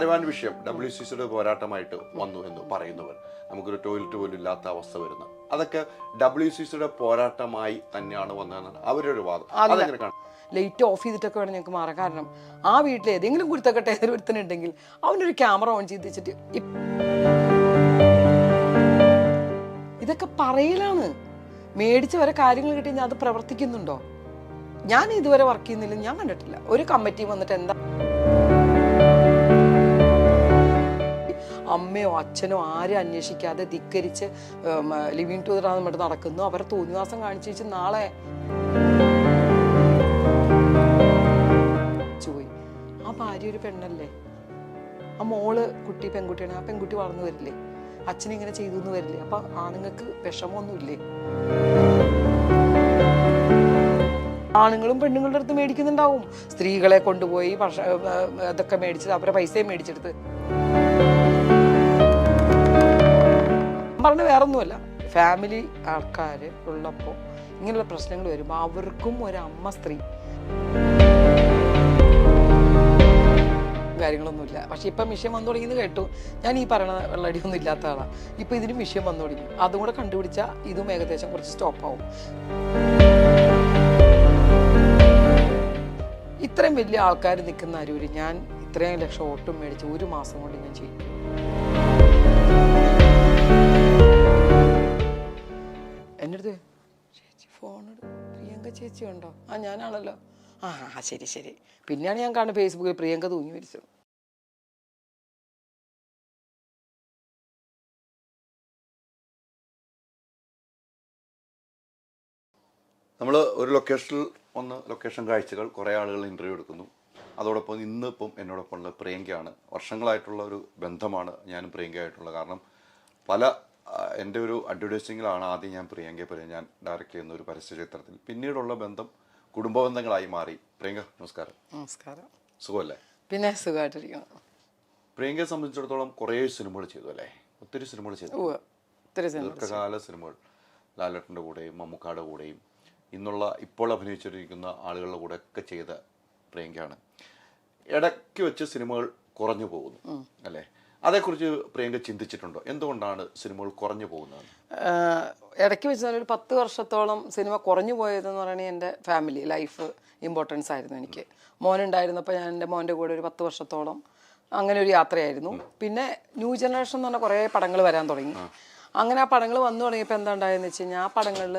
ആരവാൻ വിഷയം WCCയുടെ പോരാട്ടമായിട്ട് വന്നു എന്ന് പറയുന്നവർ, നമുക്കൊരു ടോയ്ലറ്റ് പോലും ഇല്ലാത്ത അവസ്ഥ വരുന്നത്, അതൊക്കെ WCCയുടെ പോരാട്ടമായി തന്നെയാണ് വന്നതെന്നാണ് അവരുടെ ഒരു വാദം. അതെങ്ങനെ കാണും? ലൈറ്റ് ഓഫ് ചെയ്തിട്ടൊക്കെ വേണം ഞങ്ങൾക്ക് മാറാം. കാരണം ആ വീട്ടിൽ ഏതെങ്കിലും കുരുത്തക്കട്ടെ ഒരുത്തനുണ്ടെങ്കിൽ അവനൊരു ക്യാമറ ഓൺ ചെയ്ത് വെച്ചിട്ട് ഇതൊക്കെ പറയലാണ്. മേടിച്ച് വരെ കാര്യങ്ങൾ കിട്ടി കഴിഞ്ഞാൽ അത് പ്രവർത്തിക്കുന്നുണ്ടോ? ഞാൻ ഇതുവരെ വർക്ക് ചെയ്യുന്നില്ല, ഞാൻ കണ്ടിട്ടില്ല. ഒരു കമ്മിറ്റി വന്നിട്ട് എന്താ അമ്മയോ അച്ഛനോ ആരും അന്വേഷിക്കാതെ ധിക്കരിച്ച് ലിവിങ് ടുഗദർ എന്നിട്ട് നടക്കുന്നു. അവരെ തോന്നിവാസം കാണിച്ചു വെച്ച് നാളെ പോയി. ആ ഭാര്യ ഒരു പെണ്ണല്ലേ, ആ മോള് പെൺകുട്ടിയാണ്. ആ പെൺകുട്ടി വളർന്നു വരില്ലേ? അച്ഛനിങ്ങനെ ചെയ്തു എന്ന് വരില്ലേ? അപ്പൊ ആണുങ്ങൾക്ക് വിഷമമൊന്നുമില്ലേ? ആണുങ്ങളും പെണ്ണുങ്ങളുടെ അടുത്ത് മേടിക്കുന്നുണ്ടാവും. സ്ത്രീകളെ കൊണ്ടുപോയി അതൊക്കെ മേടിച്ചത് അവരെ പൈസയും മേടിച്ചെടുത്ത് പറഞ്ഞ വേറൊന്നുമല്ല. ഫാമിലി ആൾക്കാർ ഉള്ളപ്പോൾ ഇങ്ങനെയുള്ള പ്രശ്നങ്ങൾ വരുമ്പോൾ അവർക്കും ഒരമ്മ സ്ത്രീ കാര്യങ്ങളൊന്നുമില്ല. പക്ഷെ ഇപ്പം വിഷയം വന്നു തുടങ്ങിയെന്ന് കേട്ടു. ഞാൻ ഈ പറയണ വെള്ളടിയൊന്നും ഇല്ലാത്ത ആളാണ്. ഇപ്പം ഇതിനും വിഷയം വന്നു തുടങ്ങി. അതും കൂടെ കണ്ടുപിടിച്ചാൽ ഇതും ഏകദേശം കുറച്ച് സ്റ്റോപ്പാവും. ഇത്രയും വലിയ ആൾക്കാർ നിൽക്കുന്ന അരൂര് ഞാൻ ഇത്രയും ലക്ഷം ഓട്ടും മേടിച്ച് 1 മാസം കൊണ്ട് ഞാൻ ചെയ്യും. എൻ്റെ അടുത്ത് ചേച്ചി ഫോണെടുത്ത് പ്രിയങ്ക ചേച്ചി ഉണ്ടോ? ആ ഞാനാണല്ലോ. ആ ശരി ശരി. പിന്നെയാണ് ഞാൻ കാണുന്നത് ഫേസ്ബുക്കിൽ പ്രിയങ്ക തൂങ്ങി മരിച്ചത്. നമ്മൾ ഒരു ലൊക്കേഷനിൽ ലൊക്കേഷൻ കാഴ്ചകൾ, കുറേ ആളുകൾ ഇൻ്റർവ്യൂ എടുക്കുന്നു. അതോടൊപ്പം ഇന്നിപ്പം എന്നോടൊപ്പം ഉള്ള പ്രിയങ്കയാണ്. വർഷങ്ങളായിട്ടുള്ള ഒരു ബന്ധമാണ് ഞാനും പ്രിയങ്കയായിട്ടുള്ളത്. കാരണം എൻ്റെ ഒരു അഡ്വർടൈസിങ്ങിലാണ് ആദ്യം ഞാൻ പ്രിയങ്കയെ ഞാൻ ഡയറക്റ്റ് ചെയ്യുന്ന ഒരു പരസ്യ ചിത്രത്തിൽ. പിന്നീടുള്ള ബന്ധം കുടുംബ ബന്ധങ്ങളായി മാറി. പ്രിയങ്ക നമസ്കാരം. നമസ്കാരം. സുഖമല്ലേ? പിന്നെ സുഖമായിട്ടിരിക്കുന്നു. പ്രിയങ്കയെ സംബന്ധിച്ചിടത്തോളം കുറേ സിനിമകൾ ചെയ്തു അല്ലേ? ഒത്തിരി സിനിമകൾ ചെയ്തു, ദീർഘകാല സിനിമകൾ. ലാലേട്ടൻ്റെ കൂടെയും മമ്മൂക്കായുടെ കൂടെയും ഇപ്പോൾ അഭിനയിച്ചിരിക്കുന്ന ആളുകളുടെ കൂടെ ഒക്കെ ചെയ്ത പ്രിയങ്കയാണ്. ഇടയ്ക്ക് വെച്ച് സിനിമകൾ കുറഞ്ഞു പോകുന്നു അല്ലേ? അതേക്കുറിച്ച് പ്രിയങ്ക ചിന്തിച്ചിട്ടുണ്ടോ? എന്തുകൊണ്ടാണ് സിനിമകൾ കുറഞ്ഞു പോകുന്നത്? ഇടയ്ക്ക് വെച്ച് ഒരു 10 വർഷത്തോളം സിനിമ കുറഞ്ഞു പോയതെന്ന് പറയുന്നത് എൻ്റെ ഫാമിലി ലൈഫ് ഇമ്പോർട്ടൻസ് ആയിരുന്നു എനിക്ക്. മോനുണ്ടായിരുന്നപ്പോൾ ഞാൻ എൻ്റെ മോൻ്റെ കൂടെ ഒരു 10 വർഷത്തോളം അങ്ങനെ ഒരു യാത്രയായിരുന്നു. പിന്നെ ന്യൂ ജനറേഷൻ എന്ന് പറഞ്ഞാൽ കുറേ പടങ്ങൾ വരാൻ തുടങ്ങി. അങ്ങനെ ആ പടങ്ങൾ വന്നു തുടങ്ങിയപ്പോൾ എന്താ ഉണ്ടായെന്ന് വെച്ച് കഴിഞ്ഞാൽ ആ പടങ്ങളിൽ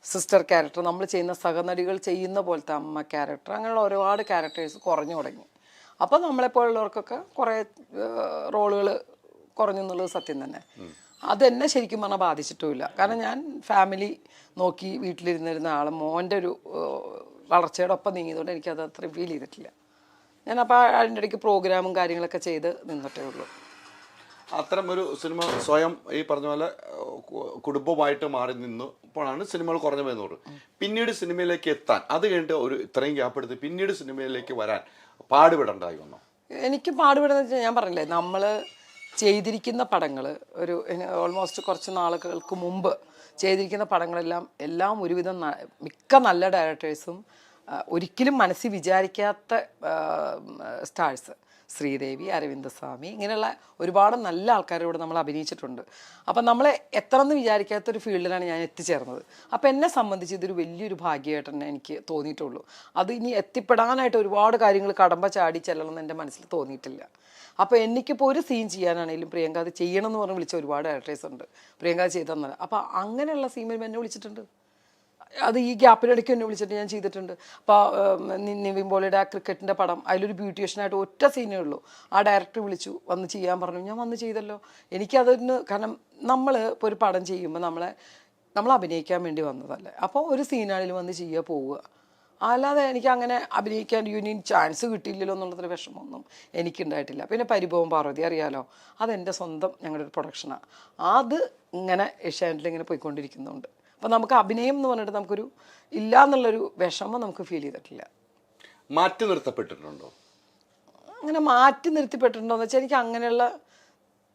സിസ്റ്റർ ക്യാരക്ടർ, നമ്മൾ ചെയ്യുന്ന സഹനടികൾ ചെയ്യുന്ന പോലത്തെ അമ്മ ക്യാരക്ടർ, അങ്ങനെയുള്ള ഒരുപാട് ക്യാരക്ടേഴ്സ് കുറഞ്ഞു തുടങ്ങി. അപ്പോൾ നമ്മളെപ്പോലുള്ളവർക്കൊക്കെ കുറേ റോളുകൾ കുറഞ്ഞു എന്നുള്ളത് സത്യം തന്നെ. അതെന്നെ ശരിക്കും പറഞ്ഞാൽ ബാധിച്ചിട്ടുമില്ല. കാരണം ഞാൻ ഫാമിലി നോക്കി വീട്ടിലിരുന്നിരുന്ന ആൾ മോൻ്റെ ഒരു വളർച്ചയുടെ ഒപ്പം നീങ്ങിയതുകൊണ്ട് എനിക്കത് അത്രയും ഫീൽ ചെയ്തിട്ടില്ല. ഞാനപ്പോൾ അതിൻ്റെ ഇടയ്ക്ക് പ്രോഗ്രാമും കാര്യങ്ങളൊക്കെ ചെയ്ത് നിന്നിട്ടേ ഉള്ളൂ. അത്തരം ഒരു സിനിമ സ്വയം ഈ പറഞ്ഞ പോലെ കുടുംബമായിട്ട് മാറി നിന്നപ്പോഴാണ് സിനിമകൾ കുറഞ്ഞു പോയെന്ന്. പിന്നീട് സിനിമയിലേക്ക് എത്താൻ അത് കഴിഞ്ഞിട്ട് ഒരു ഇത്രയും ഗ്യാപ്പ് എടുത്ത് പിന്നീട് സിനിമയിലേക്ക് വരാൻ പാടുപെടണ്ടായി വന്നോ? എനിക്ക് പാടുപെടുന്ന വെച്ചാൽ ഞാൻ പറഞ്ഞില്ലേ, നമ്മൾ ചെയ്തിരിക്കുന്ന പടങ്ങൾ ഒരു ഓൾമോസ്റ്റ് കുറച്ച് നാളുകൾക്ക് മുമ്പ് ചെയ്തിരിക്കുന്ന പടങ്ങളെല്ലാം ഒരുവിധം മിക്ക നല്ല ഡയറക്ടേഴ്സും ഒരിക്കലും മനസ്സിൽ വിചാരിക്കാത്ത സ്റ്റാർസ്, ശ്രീദേവി, അരവിന്ദസ്വാമി, ഇങ്ങനെയുള്ള ഒരുപാട് നല്ല ആൾക്കാരോട് നമ്മൾ അഭിനയിച്ചിട്ടുണ്ട്. അപ്പം നമ്മളെ എത്രയെന്ന് വിചാരിക്കാത്തൊരു ഫീൽഡിലാണ് ഞാൻ എത്തിച്ചേർന്നത്. അപ്പം എന്നെ സംബന്ധിച്ച് ഇതൊരു വലിയൊരു ഭാഗ്യമായിട്ട് തന്നെ എനിക്ക് തോന്നിയിട്ടുള്ളൂ. അത് ഇനി എത്തിപ്പെടാനായിട്ട് ഒരുപാട് കാര്യങ്ങൾ കടമ്പ ചാടി ചെല്ലണമെന്ന് എൻ്റെ മനസ്സിൽ തോന്നിയിട്ടില്ല. അപ്പോൾ എനിക്കിപ്പോൾ ഒരു സീൻ ചെയ്യാനാണെങ്കിലും പ്രിയങ്ക അത് ചെയ്യണം എന്ന് പറഞ്ഞ് വിളിച്ച ഒരുപാട് ഡയറക്ടേഴ്സ് ഉണ്ട്. പ്രിയങ്ക ചെയ്തെന്നത്. അപ്പോൾ അങ്ങനെയുള്ള സീനിൽ എന്നെ വിളിച്ചിട്ടുണ്ട്. അത് ഈ ഗ്യാപ്പിനിടയ്ക്ക് എന്നെ വിളിച്ചിട്ട് ഞാൻ ചെയ്തിട്ടുണ്ട്. അപ്പോൾ നിവിൻ പോളിയുടെ ആ ക്രിക്കറ്റിൻ്റെ പടം, അതിലൊരു ബ്യൂട്ടീഷ്യനായിട്ട് ഒറ്റ സീനേ ഉള്ളൂ. ആ ഡയറക്ടർ വിളിച്ചു വന്ന് ചെയ്യാൻ പറഞ്ഞു. ഞാൻ വന്ന് ചെയ്തല്ലോ. എനിക്കതൊന്ന്, കാരണം നമ്മൾ ഇപ്പോൾ ഒരു പടം ചെയ്യുമ്പോൾ നമ്മൾ അഭിനയിക്കാൻ വേണ്ടി വന്നതല്ലേ. അപ്പോൾ ഒരു സീനാണെങ്കിലും വന്ന് ചെയ്യുക, പോവുക. അല്ലാതെ എനിക്ക് അങ്ങനെ അഭിനയിക്കാൻ യൂണിയൻ ചാൻസ് കിട്ടിയില്ലല്ലോ എന്നുള്ളൊരു വിഷമമൊന്നും എനിക്കുണ്ടായിട്ടില്ല. പിന്നെ പരിഭവം പാർവതി അറിയാലോ, അതെൻ്റെ സ്വന്തം ഞങ്ങളുടെ ഒരു പ്രൊഡക്ഷനാണ്. അത് ഇങ്ങനെ ഏഷ്യാനെറ്റിൽ ഇങ്ങനെ പോയിക്കൊണ്ടിരിക്കുന്നുണ്ട്. അപ്പം നമുക്ക് അഭിനയം എന്ന് പറഞ്ഞിട്ട് നമുക്കൊരു ഇല്ല എന്നുള്ളൊരു വിഷമം നമുക്ക് ഫീൽ ചെയ്തിട്ടില്ല. മാറ്റി നിർത്തപ്പെട്ടിട്ടുണ്ടോ? അങ്ങനെ മാറ്റി നിർത്തിപ്പെട്ടിട്ടുണ്ടോ എന്ന് വെച്ചാൽ എനിക്ക് അങ്ങനെയുള്ള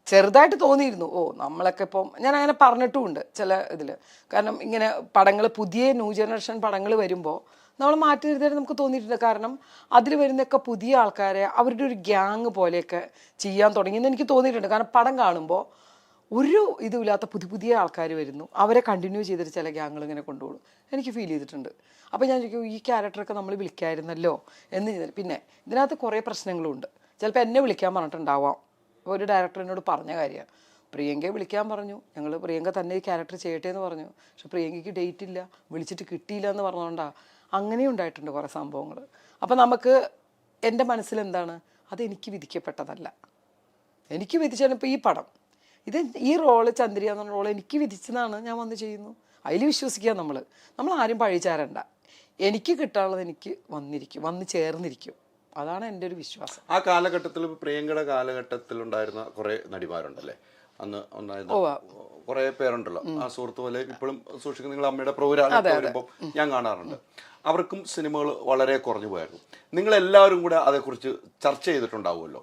ചെറുതായിട്ട് തോന്നിയിരുന്നു. നമ്മളൊക്കെ ഇപ്പം ഞാൻ അങ്ങനെ പറഞ്ഞിട്ടുമുണ്ട് ചില ഇതിൽ. കാരണം ഇങ്ങനെ പടങ്ങൾ, പുതിയ ന്യൂ ജനറേഷൻ പടങ്ങൾ വരുമ്പോൾ നമ്മൾ മാറ്റി നിർത്തിയായിട്ട് നമുക്ക് തോന്നിയിട്ടുണ്ട്. കാരണം അതിൽ വരുന്നൊക്കെ പുതിയ ആൾക്കാരെ അവരുടെ ഒരു ഗ്യാങ് പോലെയൊക്കെ ചെയ്യാൻ തുടങ്ങിയെന്ന് എനിക്ക് തോന്നിയിട്ടുണ്ട്. കാരണം പടം കാണുമ്പോൾ ഒരു ഇതുമില്ലാത്ത പുതിയ പുതിയ ആൾക്കാർ വരുന്നു, അവരെ കണ്ടിന്യൂ ചെയ്തിട്ട് ചില ഗ്യാങ്ങുകൾ ഇങ്ങനെ കൊണ്ടുപോകും. എനിക്ക് ഫീൽ ചെയ്തിട്ടുണ്ട്. അപ്പോൾ ഞാൻ ചോദിക്കും ഈ ക്യാരക്ടറൊക്കെ നമ്മൾ വിളിക്കായിരുന്നല്ലോ എന്ന്. പിന്നെ ഇതിനകത്ത് കുറേ പ്രശ്നങ്ങളുണ്ട്. ചിലപ്പോൾ എന്നെ വിളിക്കാൻ പറഞ്ഞിട്ടുണ്ടാവാം. ഒരു ഡയറക്ടർ എന്നോട് പറഞ്ഞ കാര്യമാണ്, പ്രിയങ്കയെ വിളിക്കാൻ പറഞ്ഞു, ഞങ്ങൾ പ്രിയങ്ക തന്നെ ഈ ക്യാരക്ടർ ചെയ്യട്ടെ എന്ന് പറഞ്ഞു. പക്ഷെ പ്രിയങ്കയ്ക്ക് ഡേറ്റ് ഇല്ല, വിളിച്ചിട്ട് കിട്ടിയില്ല എന്ന് പറഞ്ഞുകൊണ്ടാണ്. അങ്ങനെയും ഉണ്ടായിട്ടുണ്ട് കുറേ സംഭവങ്ങൾ. അപ്പം നമുക്ക് എൻ്റെ മനസ്സിലെന്താണ്, അതെനിക്ക് വിധിക്കപ്പെട്ടതല്ല. എനിക്ക് വിധിച്ചാണ് ഇപ്പോൾ ഈ പടം, ഇത് ഈ റോള് ചന്ദ്രിക എന്ന റോള് എനിക്ക് വിധിച്ചതാണ്. ഞാൻ വന്ന് ചെയ്യുന്നു, അതിൽ വിശ്വസിക്കുക. നമ്മൾ ആരും പഴിചാരണ്ട. എനിക്ക് കിട്ടാനുള്ളത് എനിക്ക് വന്ന് ചേർന്നിരിക്കും. അതാണ് എൻ്റെ ഒരു വിശ്വാസം. ആ കാലഘട്ടത്തിൽ പ്രിയങ്കയുടെ കാലഘട്ടത്തിലുണ്ടായിരുന്ന കുറേ നടിമാരുണ്ടല്ലേ, അന്ന് ഉണ്ടായിരുന്ന കുറേ പേരുണ്ടല്ലോ. ആ സുഹൃത്ത് പോലെ ഇപ്പോഴും സൂക്ഷിക്കുന്ന നിങ്ങൾ അമ്മയുടെ പ്രോഗ്രാം വരുമ്പോൾ ഞാൻ കാണാറുണ്ട്. അവർക്കും സിനിമകൾ വളരെ കുറഞ്ഞു പോയായിരുന്നു. നിങ്ങളെല്ലാവരും കൂടെ അതേക്കുറിച്ച് ചർച്ച ചെയ്തിട്ടുണ്ടാവുമല്ലോ.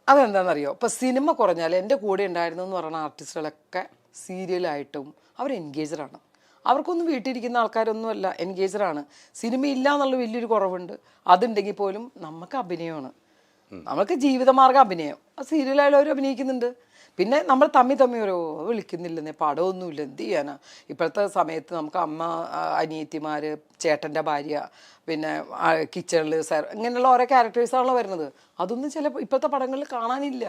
അതെന്താണെന്നറിയോ, ഇപ്പം സിനിമ കുറഞ്ഞാൽ എൻ്റെ കൂടെ ഉണ്ടായിരുന്നു എന്ന് പറയുന്ന ആർട്ടിസ്റ്റുകളൊക്കെ സീരിയലായിട്ടും അവർ എൻഗേജറാണ്. അവർക്കൊന്നും വീട്ടിലിരിക്കുന്ന ആൾക്കാരൊന്നുമല്ല, എൻഗേജറാണ്. സിനിമ ഇല്ല എന്നുള്ള വലിയൊരു കുറവുണ്ട്. അതുണ്ടെങ്കിൽ പോലും നമുക്ക് അഭിനയമാണ്, നമുക്ക് ജീവിതമാർഗ്ഗം അഭിനയം. ആ സീരിയലായാലും അവർ അഭിനയിക്കുന്നുണ്ട്. പിന്നെ നമ്മൾ തമ്മി ഓരോ വിളിക്കുന്നില്ലെന്നേ, പടമൊന്നുമില്ല, എന്ത് ചെയ്യാനാ. ഇപ്പോഴത്തെ സമയത്ത് നമുക്ക് അമ്മ, അനിയത്തിമാർ, ചേട്ടൻ്റെ ഭാര്യ, പിന്നെ കിച്ചണിൽ ഇങ്ങനെയുള്ള ഓരോ ക്യാരക്ടേഴ്സാണല്ലോ വരുന്നത്. അതൊന്നും ചില ഇപ്പോഴത്തെ പടങ്ങളിൽ കാണാനില്ല.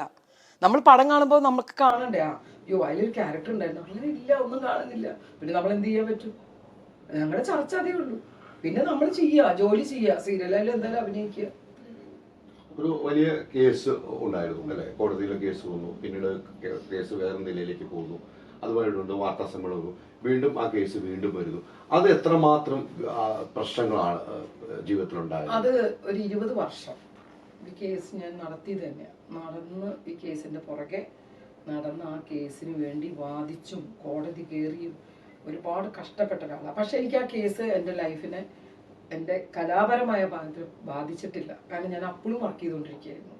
നമ്മൾ പടം കാണുമ്പോൾ നമുക്ക് കാണണ്ടേ, അയ്യോ അതിലൊരു ക്യാരക്ടർ ഉണ്ടായിരുന്നു, അങ്ങനെ ഇല്ല, ഒന്നും കാണുന്നില്ല. പിന്നെ നമ്മൾ എന്ത് ചെയ്യാൻ പറ്റും? ഞങ്ങളുടെ ചർച്ച അതേ ഉള്ളൂ. പിന്നെ നമ്മൾ ജോലി ചെയ്യുക, സീരിയലായാലും എന്തായാലും അഭിനയിക്കുക. ഒരു വലിയ കേസ് ഉണ്ടായിരുന്നു അല്ലെ, കോടതിയിലെ കേസ് വന്നു, പിന്നീട് കേസ് വേറെ നിലയിലേക്ക് പോകുന്നു, അതുമായിട്ടുണ്ട് വാർത്താ സമ്മേളനവും, വീണ്ടും ആ കേസ് വീണ്ടും വരുന്നു. അത് എത്രമാത്രം പ്രശ്നങ്ങളാണ് ജീവിതത്തിലുണ്ടായത്? അത് ഒരു 20 വർഷം ഈ കേസ് ഞാൻ നടത്തിയത് തന്നെയാണ്. നടന്ന് ഈ കേസിന്റെ പുറകെ നടന്ന് ആ കേസിന് വേണ്ടി വാദിച്ചും കോടതി കയറിയും ഒരുപാട് കഷ്ടപ്പെട്ട ഒരാളാണ്. പക്ഷെ എനിക്ക് ആ കേസ് എൻ്റെ ലൈഫിനെ, എൻ്റെ കലാപരമായ ഭാഗത്തിൽ ബാധിച്ചിട്ടില്ല. കാരണം ഞാൻ അപ്പോഴും വർക്ക് ചെയ്തുകൊണ്ടിരിക്കുകയായിരുന്നു.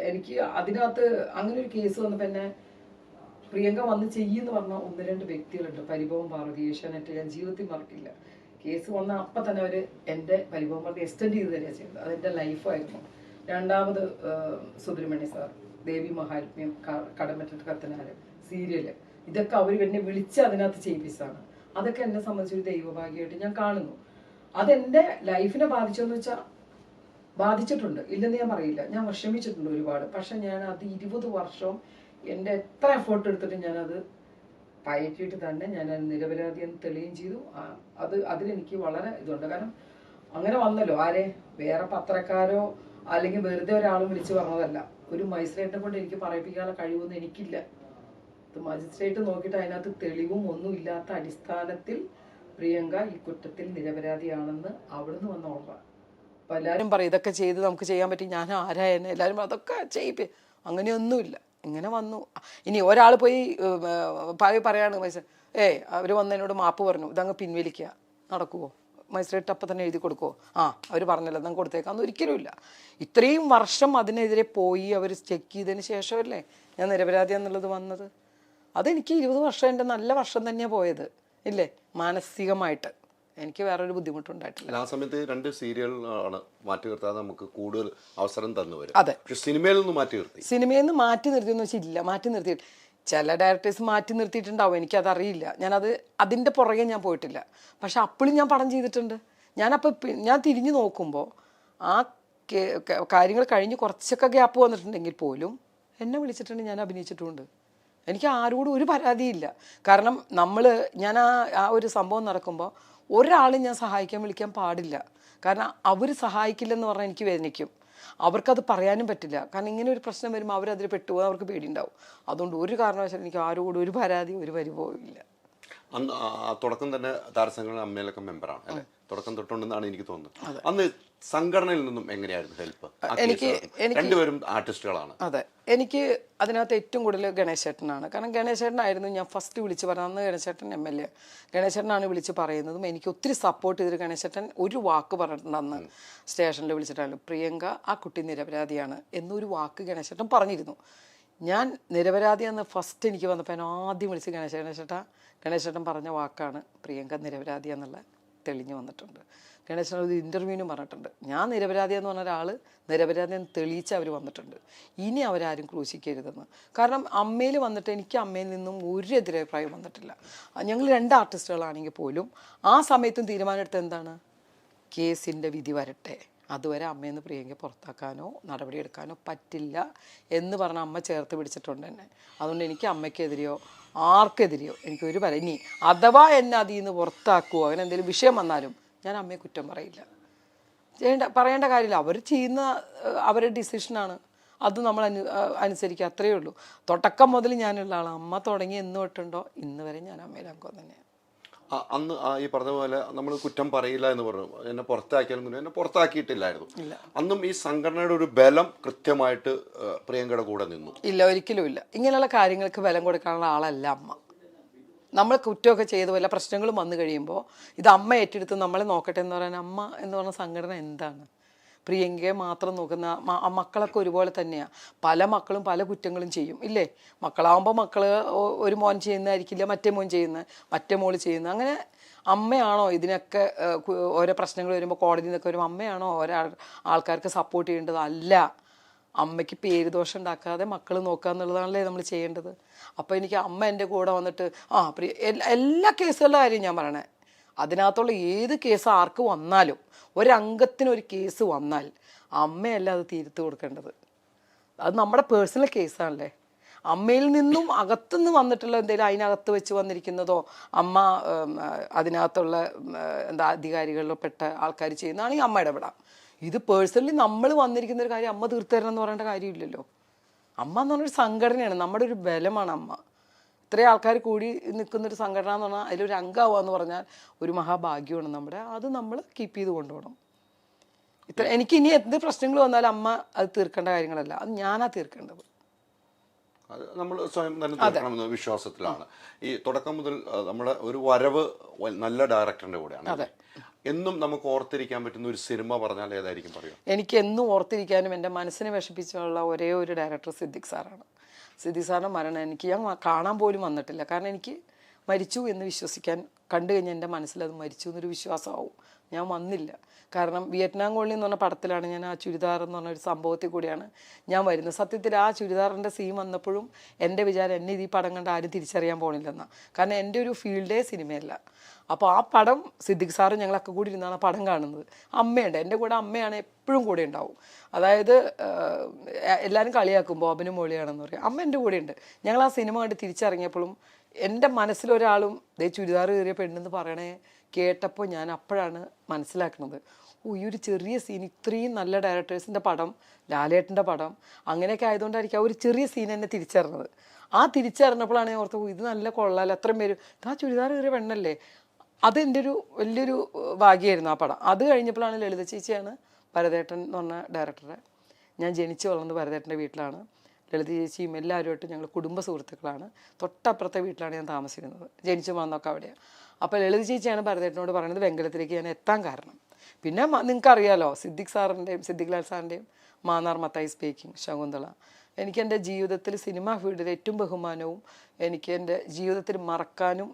എനിക്ക് അതിനകത്ത് അങ്ങനെ ഒരു കേസ് വന്നപ്പോൾ എന്നെ പ്രിയങ്ക വന്ന് ചെയ്യുമെന്ന് പറഞ്ഞ 1-2 വ്യക്തികളുണ്ട്. പരിഭവം പാർവതി, ഏഷ്യാനെറ്റ്, ഞാൻ ജീവിതത്തിൽ മറക്കില്ല. കേസ് വന്ന അപ്പം തന്നെ അവർ എൻ്റെ പരിഭവം പാർവതി എക്സ്റ്റെൻഡ് ചെയ്ത് തരിക ചെയ്തത്. അതെൻ്റെ ലൈഫായിരുന്നു. രണ്ടാമത് സുബ്രഹ്മണ്യ സാർ, ദേവി മഹാത്മ്യം, കടമറ്റത്ത് കത്തനാര് സീരിയല്, ഇതൊക്കെ അവർ എന്നെ വിളിച്ച് അതിനകത്ത് ചെയ്യിപ്പിച്ചാണ്. അതൊക്കെ എന്നെ സംബന്ധിച്ചൊരു ദൈവഭാഗ്യമായിട്ട് ഞാൻ കാണുന്നു. അതെൻ്റെ ലൈഫിനെ ബാധിച്ചോന്ന് വെച്ചാൽ ബാധിച്ചിട്ടുണ്ട്, ഇല്ലെന്ന് ഞാൻ പറയില്ല. ഞാൻ വിഷമിച്ചിട്ടുണ്ട് ഒരുപാട്. പക്ഷെ ഞാൻ അത് 20 വർഷവും എൻ്റെ എത്ര എഫേർട്ട് എടുത്തിട്ട് ഞാനത് പയറ്റിയിട്ട് തന്നെ ഞാൻ നിരപരാധിയെന്ന് തെളിയുകയും ചെയ്തു. അതിലെനിക്ക് വളരെ ഇതുണ്ട്. കാരണം അങ്ങനെ വന്നല്ലോ, ആരെ വേറെ പത്രക്കാരോ അല്ലെങ്കിൽ വെറുതെ ഒരാളും വിളിച്ചു പറഞ്ഞതല്ല. ഒരു മജിസ്ട്രേറ്റിനെ കൊണ്ട് എനിക്ക് പറയിപ്പിക്കാനുള്ള കഴിവൊന്നും എനിക്കില്ല. മജിസ്ട്രേറ്റ് നോക്കിയിട്ട് അതിനകത്ത് തെളിവും ഒന്നും ഇല്ലാത്ത അടിസ്ഥാനത്തിൽ പ്രിയങ്ക ഈ കുറ്റത്തിൽ നിരപരാധിയാണെന്ന് അവിടുന്ന് വന്ന ഓർഡർ. അപ്പൊ എല്ലാവരും പറയും ഇതൊക്കെ ചെയ്ത് നമുക്ക് ചെയ്യാൻ പറ്റി, ഞാൻ ആരായെന്നെ, എല്ലാവരും അതൊക്കെ ചെയ്യിപ്പി. അങ്ങനെയൊന്നുമില്ല. ഇങ്ങനെ വന്നു. ഇനി ഒരാൾ പോയി പറയാണ് അവർ വന്നതിനോട് മാപ്പ് പറഞ്ഞു, ഇതങ്ങ് പിൻവലിക്കുക, നടക്കുമോ? മജിസ്ട്രേറ്റ് അപ്പം തന്നെ എഴുതി കൊടുക്കുമോ? അവർ പറഞ്ഞല്ലോ എന്നാൽ കൊടുത്തേക്കാന്ന് ഒരിക്കലും ഇല്ല. ഇത്രയും വർഷം അതിനെതിരെ പോയി അവർ ചെക്ക് ചെയ്തതിന് ശേഷമല്ലേ ഞാൻ നിരപരാധിയാന്നുള്ളത് വന്നത്. അതെനിക്ക് 20 വർഷം എൻ്റെ നല്ല വർഷം തന്നെയാണ് പോയത്, ഇല്ലേ? മാനസികമായിട്ട് എനിക്ക് വേറൊരു ബുദ്ധിമുട്ടുണ്ടായിട്ടില്ല. ആ സമയത്ത് 2 സീരിയലാണ് മാറ്റി നിർത്താതെ നമുക്ക് കൂടുതൽ അവസരം തന്നു വരും. അതെ, പക്ഷെ സിനിമയിൽ നിന്ന് മാറ്റി നിർത്തി. സിനിമയിൽ നിന്ന് മാറ്റി നിർത്തിയെന്ന് വെച്ചാൽ ഇല്ല, മാറ്റി നിർത്തിയിട്ട് ചില ഡയറക്ടേഴ്സ് മാറ്റി നിർത്തിയിട്ടുണ്ടാവും, എനിക്കതറിയില്ല. അതിൻ്റെ പുറകെ ഞാൻ പോയിട്ടില്ല. പക്ഷെ അപ്പോഴും ഞാൻ പടം ചെയ്തിട്ടുണ്ട്. ഞാൻ തിരിഞ്ഞു നോക്കുമ്പോൾ ആ കാര്യങ്ങൾ കഴിഞ്ഞ് കുറച്ചൊക്കെ ഗ്യാപ്പ് വന്നിട്ടുണ്ടെങ്കിൽ പോലും എന്നെ വിളിച്ചിട്ടുണ്ട്, ഞാൻ അഭിനയിച്ചിട്ടുമുണ്ട്. എനിക്ക് ആരോടും ഒരു പരാതിയില്ല. കാരണം ഞാൻ ആ ഒരു സംഭവം നടക്കുമ്പോൾ ഒരാളും ഞാൻ സഹായിക്കാൻ വിളിക്കാൻ പാടില്ല. കാരണം അവർ സഹായിക്കില്ലെന്ന് പറഞ്ഞാൽ എനിക്ക് വേദനിക്കും. അവർക്കത് പറയാനും പറ്റില്ല. കാരണം ഇങ്ങനെ ഒരു പ്രശ്നം വരുമ്പോൾ അവരതിൽ പെട്ടുപോകാൻ അവർക്ക് പേടിയുണ്ടാവും. അതുകൊണ്ട് ഒരു കാരണവശാലും എനിക്ക് ആരോടും ഒരു പരാതി, ഒരു പരിഭവവും ഇല്ല. അന്ന് തുടക്കം തന്നെ താരസംഘടന അമ്മയിലൊക്കെ മെമ്പറാണ് അല്ലേ? തുടക്കം തൊട്ടുണ്ടെന്നാണ് എനിക്ക് തോന്നുന്നത്. അന്ന് സംഘടനയിൽ നിന്നും എങ്ങനെയായിരുന്നു ഹെൽപ്പ്? എനിക്ക് രണ്ടുപേരും ആർട്ടിസ്റ്റുകളാണ്. അതെ, എനിക്ക് അതിനകത്ത് ഏറ്റവും കൂടുതൽ ഗണേശേട്ടനാണ്. കാരണം ഗണേശേട്ടനായിരുന്നു ഞാൻ ഫസ്റ്റ് വിളിച്ച് പറഞ്ഞത്. അന്ന് ഗണേശേട്ടൻ MLA, ഗണേശേട്ടനാണ് വിളിച്ച് പറയുന്നതും എനിക്ക് ഒത്തിരി സപ്പോർട്ട് ചെയ്തൊരു ഗണേശേട്ടൻ ഒരു വാക്ക് പറഞ്ഞിട്ടുണ്ട്. അന്ന് സ്റ്റേഷനിൽ വിളിച്ചിട്ടാണ് പ്രിയങ്ക ആ കുട്ടി നിരപരാധിയാണ് എന്നൊരു വാക്ക് ഗണേശേട്ടൻ പറഞ്ഞിരുന്നു. ഞാൻ നിരപരാധിയെന്ന് ഫസ്റ്റ് എനിക്ക് വന്നപ്പോൾ ഞാൻ ആദ്യം വിളിച്ച് ഗണേശേട്ടൻ പറഞ്ഞ വാക്കാണ് പ്രിയങ്ക നിരപരാധി എന്നുള്ള. തെളിഞ്ഞു വന്നിട്ടുണ്ട്. ഗണേശൻ ഒരു ഇൻ്റർവ്യൂവിന് പറഞ്ഞിട്ടുണ്ട്, ഞാൻ നിരപരാധിയെന്ന് പറഞ്ഞ ഒരാൾ നിരപരാധിയെന്ന് തെളിയിച്ച് അവർ വന്നിട്ടുണ്ട്. ഇനി അവരാരും ക്രൂശിക്കരുതെന്ന്. കാരണം അമ്മയിൽ വന്നിട്ട് എനിക്ക് അമ്മയിൽ നിന്നും ഒരു എതിരഭിപ്രായം വന്നിട്ടില്ല. ഞങ്ങൾ 2 ആർട്ടിസ്റ്റുകളാണെങ്കിൽ പോലും ആ സമയത്തും തീരുമാനമെടുത്ത് എന്താണ്, കേസിൻ്റെ വിധി വരട്ടെ, അതുവരെ അമ്മയെന്ന് പ്രിയങ്ക പുറത്താക്കാനോ നടപടിയെടുക്കാനോ പറ്റില്ല എന്ന് പറഞ്ഞ അമ്മ ചേർത്ത് പിടിച്ചിട്ടുണ്ട് എന്നെ. അതുകൊണ്ട് എനിക്ക് അമ്മയ്ക്കെതിരെയോ ആർക്കെതിരെയോ എനിക്കൊരു ഇനി അഥവാ എന്നെ അതിൽ നിന്ന് പുറത്താക്കുമോ അങ്ങനെ എന്തെങ്കിലും വിഷയം വന്നാലും ഞാൻ അമ്മയെ കുറ്റം പറയില്ല. പറയേണ്ട കാര്യമില്ല. അവർ ചെയ്യുന്ന അവരുടെ ഡിസിഷനാണ്, അത് നമ്മൾ അനുസരിക്കുക, അത്രയേ ഉള്ളൂ. തുടക്കം മുതൽ ഞാനുള്ള ആളാണ്. അമ്മ തുടങ്ങി എന്ന് തൊട്ടുണ്ടോ ഇന്ന് വരെ ഞാൻ അമ്മയിൽ അംഗം തന്നെയാണ്. അന്ന് ഈ പറഞ്ഞ പോലെ നമ്മൾ കുറ്റം പറയില്ല എന്ന് പറഞ്ഞു, എന്നെ പുറത്താക്കിയാലും എന്നെ പുറത്താക്കിയിട്ടില്ലായിരുന്നു. അന്നും ഈ സംഘടനയുടെ ഒരു ബലം കൃത്യമായിട്ട് പ്രിയങ്കയുടെ കൂടെ നിന്നു. ഇല്ല, ഒരിക്കലും ഇല്ല. ഇങ്ങനെയുള്ള കാര്യങ്ങൾക്ക് ബലം കൊടുക്കാനുള്ള ആളല്ല അമ്മ. നമ്മൾ കുറ്റമൊക്കെ ചെയ്ത് വല്ല പ്രശ്നങ്ങളും വന്നു കഴിയുമ്പോൾ ഇത് അമ്മ ഏറ്റെടുത്ത് നമ്മളെ നോക്കട്ടെ എന്ന് പറയാൻ അമ്മ എന്ന് പറഞ്ഞ സംഘടന എന്താണ്? പ്രിയങ്കയെ മാത്രം നോക്കുന്ന മക്കളൊക്കെ ഒരുപോലെ തന്നെയാണ്. പല മക്കളും പല കുറ്റങ്ങളും ചെയ്യും ഇല്ലേ? മക്കളാവുമ്പോൾ ഒരു മോൻ ചെയ്യുന്നതായിരിക്കില്ല മറ്റേ മോൻ ചെയ്യുന്നത്, മറ്റേ മോള് ചെയ്യുന്നത്. അങ്ങനെ അമ്മയാണോ ഇതിനൊക്കെ ഓരോ പ്രശ്നങ്ങൾ വരുമ്പോൾ കോടതിയിൽ നിന്നൊക്കെ വരുമ്പോൾ അമ്മയാണോ ആൾക്കാർക്ക് സപ്പോർട്ട് ചെയ്യേണ്ടത്? അല്ല. അമ്മയ്ക്ക് പേര് ദോഷം ഉണ്ടാക്കാതെ മക്കൾ നോക്കുക എന്നുള്ളതാണല്ലേ നമ്മൾ ചെയ്യേണ്ടത്. അപ്പോൾ എനിക്ക് അമ്മ എൻ്റെ കൂടെ വന്നിട്ട് എല്ലാ കേസുകളുടെ കാര്യം ഞാൻ പറയണേ, അതിനകത്തുള്ള ഏത് കേസ് ആർക്ക് വന്നാലും ഒരംഗത്തിനൊരു കേസ് വന്നാൽ അമ്മയല്ല അത് തീർത്ത് കൊടുക്കേണ്ടത്. അത് നമ്മുടെ പേഴ്സണൽ കേസാണല്ലേ. അമ്മയിൽ നിന്നും അകത്തുനിന്ന് വന്നിട്ടുള്ള എന്തെങ്കിലും അതിനകത്ത് വെച്ച് വന്നിരിക്കുന്നതോ അമ്മ അതിനകത്തുള്ള അധികാരികളിലോ പെട്ട ആൾക്കാർ ചെയ്യുന്നതാണെങ്കിൽ അമ്മ ഇടപെടാം. ഇത് പേഴ്സണലി നമ്മൾ വന്നിരിക്കുന്ന ഒരു കാര്യം അമ്മ തീർത്തു തരണം എന്ന് പറയേണ്ട കാര്യമില്ലല്ലോ. അമ്മ എന്ന് പറഞ്ഞൊരു സംഘടനയാണ്, നമ്മുടെ ഒരു ബലമാണ് അമ്മ. ഇത്രയും ആൾക്കാർ കൂടി നിൽക്കുന്നൊരു സംഘടന എന്ന് പറഞ്ഞാൽ അതിലൊരു അംഗമാവുക എന്ന് പറഞ്ഞാൽ ഒരു മഹാഭാഗ്യമാണ് നമ്മുടെ. അത് നമ്മൾ കീപ്പ് ചെയ്ത് കൊണ്ടുപോകണം. എനിക്ക് ഇനി എന്ത് പ്രശ്നങ്ങൾ വന്നാലും അമ്മ അത് തീർക്കേണ്ട കാര്യങ്ങളല്ല, അത് ഞാനാ തീർക്കേണ്ടത്. അത് നമ്മൾ സ്വയം തന്നെ തീർക്കണമെന്ന വിശ്വാസത്തിലാണ്. ഈ തുടക്കം മുതൽ നമ്മുടെ ഒരു വരവ് നല്ല ഡയറക്ടറിന്റെ കൂടെയാണ്. എന്നും നമുക്ക് ഓർത്തിരിക്കാൻ പറ്റുന്ന ഒരു സിനിമ പറഞ്ഞാൽ ഏതായിരിക്കും പറയുക? എനിക്ക് എന്നും ഓർത്തിരിക്കാനും എൻ്റെ മനസ്സിനെ വിഷമിച്ചുള്ള ഒരേ ഒരു ഡയറക്ടർ സിദ്ദിഖ് സാറാണ്. സിദ്ദിഖ് സാറിൻ്റെ മരണം എനിക്ക് ഞാൻ കാണാൻ പോലും വന്നിട്ടില്ല. കാരണം എനിക്ക് മരിച്ചു എന്ന് വിശ്വസിക്കാൻ, കണ്ടു കഴിഞ്ഞാൽ എൻ്റെ മനസ്സിലത് മരിച്ചു എന്നൊരു വിശ്വാസമാവും. ഞാൻ വന്നില്ല. കാരണം വിയറ്റ്നാം കോളനി എന്ന് പറഞ്ഞ പടത്തിലാണ് ഞാൻ ആ ചുരിദാർ എന്ന് പറഞ്ഞൊരു സംഭവത്തിൽ കൂടിയാണ് ഞാൻ വരുന്നത്. സത്യത്തിൽ ആ ചുരിദാറിൻ്റെ സീൻ വന്നപ്പോഴും എൻ്റെ വിചാരം എന്നെ ഈ പടം കണ്ട് ആരും തിരിച്ചറിയാൻ പോകണില്ലെന്നാണ്. കാരണം എൻ്റെ ഒരു ഫീൽഡേ സിനിമയല്ല. അപ്പോൾ ആ പടം സിദ്ദിഖ് സാറും ഞങ്ങളൊക്കെ കൂടി ഇരുന്നാണ് പടം കാണുന്നത്. അമ്മയുണ്ട് എൻ്റെ കൂടെ, അമ്മയാണ് എപ്പോഴും കൂടെ ഉണ്ടാവും. അതായത് എല്ലാവരും കളിയാക്കും ബോബനും മോളിയാണെന്ന് പറയും, അമ്മ എൻ്റെ കൂടെ ഉണ്ട്. ഞങ്ങൾ ആ സിനിമ കണ്ട് തിരിച്ചറിഞ്ഞപ്പോഴും എൻ്റെ മനസ്സിലൊരാളും ദേ ചുരിദാർ കയറിയ പെണ്ണെന്ന് പറയണേ കേട്ടപ്പോൾ ഞാൻ അപ്പോഴാണ് മനസ്സിലാക്കുന്നത്, ഈ ഒരു ചെറിയ സീൻ ഇത്രയും നല്ല ഡയറക്ടേഴ്സിൻ്റെ പടം, ലാലേട്ടൻ്റെ പടം അങ്ങനെയൊക്കെ ആയതുകൊണ്ടായിരിക്കും ആ ഒരു ചെറിയ സീൻ എന്നെ തിരിച്ചറിഞ്ഞത്. ആ തിരിച്ചറിഞ്ഞപ്പോഴാണ് ഞാൻ ഓർത്തത് ഇത് നല്ല കൊള്ളാലോ, അത്രയും പേര് ആ ചുരിദാർ കയറിയ പെണ്ണല്ലേ. അതെൻ്റെ ഒരു വലിയൊരു ഭാഗ്യമായിരുന്നു ആ പടം. അത് കഴിഞ്ഞപ്പോഴാണ് ലളിത ചേച്ചിയാണ് ഭരതേട്ടൻ എന്ന് പറഞ്ഞ ഡയറക്ടറെ. ഞാൻ ജനിച്ചു വളർന്നത് ഭരതേട്ടൻ്റെ വീട്ടിലാണ്. ലളിത ചേച്ചിയും എല്ലാവരുമായിട്ട് ഞങ്ങൾ കുടുംബ സുഹൃത്തുക്കളാണ്. തൊട്ടപ്പുറത്തെ വീട്ടിലാണ് ഞാൻ താമസിക്കുന്നത്, ജനിച്ചു വളർന്നൊക്കെ അവിടെയാണ്. അപ്പോൾ ലളിത ചേച്ചിയാണ് ഭരതേട്ടനോട് പറയുന്നത് വെങ്കലത്തിലേക്ക് ഞാൻ എത്താൻ കാരണം. പിന്നെ നിങ്ങൾക്കറിയാലോ സിദ്ദിഖ് സാറിൻ്റെയും സിദ്ദിഖ് ലാൽ സാറിൻ്റെയും മാന്നാർ മത്തായി സ്പീക്കിംഗ്, ശകുന്തള. എനിക്ക് എൻ്റെ ജീവിതത്തിൽ സിനിമാ ഫീൽഡിൽ ഏറ്റവും ബഹുമാനവും എനിക്ക് എൻ്റെ ജീവിതത്തിൽ മറക്കാനും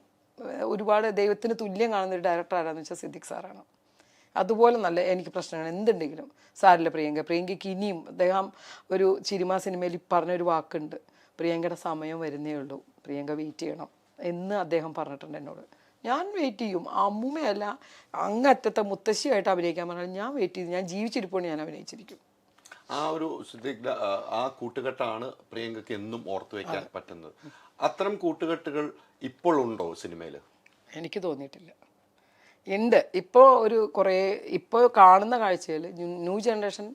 ഒരുപാട് ദൈവത്തിന് തുല്യം കാണുന്ന ഒരു ഡയറക്ടർ ആരാന്ന് വെച്ചാൽ സിദ്ദിഖ് സാറാണ്. അതുപോലെ നല്ല എനിക്ക് പ്രശ്നങ്ങൾ എന്തുണ്ടെങ്കിലും സാറില്ല പ്രിയങ്കയ്ക്ക് ഇനിയും അദ്ദേഹം ഒരു സിനിമ സിനിമയിൽ പറഞ്ഞൊരു വാക്കുണ്ട്, പ്രിയങ്കയുടെ സമയം വരുന്നേ ഉള്ളൂ, പ്രിയങ്ക വെയിറ്റ് ചെയ്യണം എന്ന് അദ്ദേഹം പറഞ്ഞിട്ടുണ്ട് എന്നോട്. ഞാൻ വെയിറ്റ് ചെയ്യും. അമ്മൂമ്മയല്ല അങ്ങറ്റത്തെ മുത്തശ്ശിയായിട്ട് അഭിനയിക്കാൻ പറഞ്ഞാൽ ഞാൻ വെയിറ്റ് ചെയ്ത്, ഞാൻ ജീവിച്ചിരിപ്പോൾ ഞാൻ അഭിനയിച്ചിരിക്കും. ആ ഒരു ആ കൂട്ടുകെട്ടാണ് പ്രിയങ്കയ്ക്ക് എന്നും ഓർത്തു വയ്ക്കാൻ പറ്റുന്നത്. അത്തരം കൂട്ടുകെട്ടുകൾ ഇപ്പോൾ ഉണ്ടോ സിനിമയിൽ? എനിക്ക് തോന്നിയിട്ടില്ല. ഉണ്ട്. ഇപ്പോൾ ഒരു കുറേ ഇപ്പോൾ കാണുന്ന കാഴ്ചയിൽ ന്യൂ ജനറേഷൻ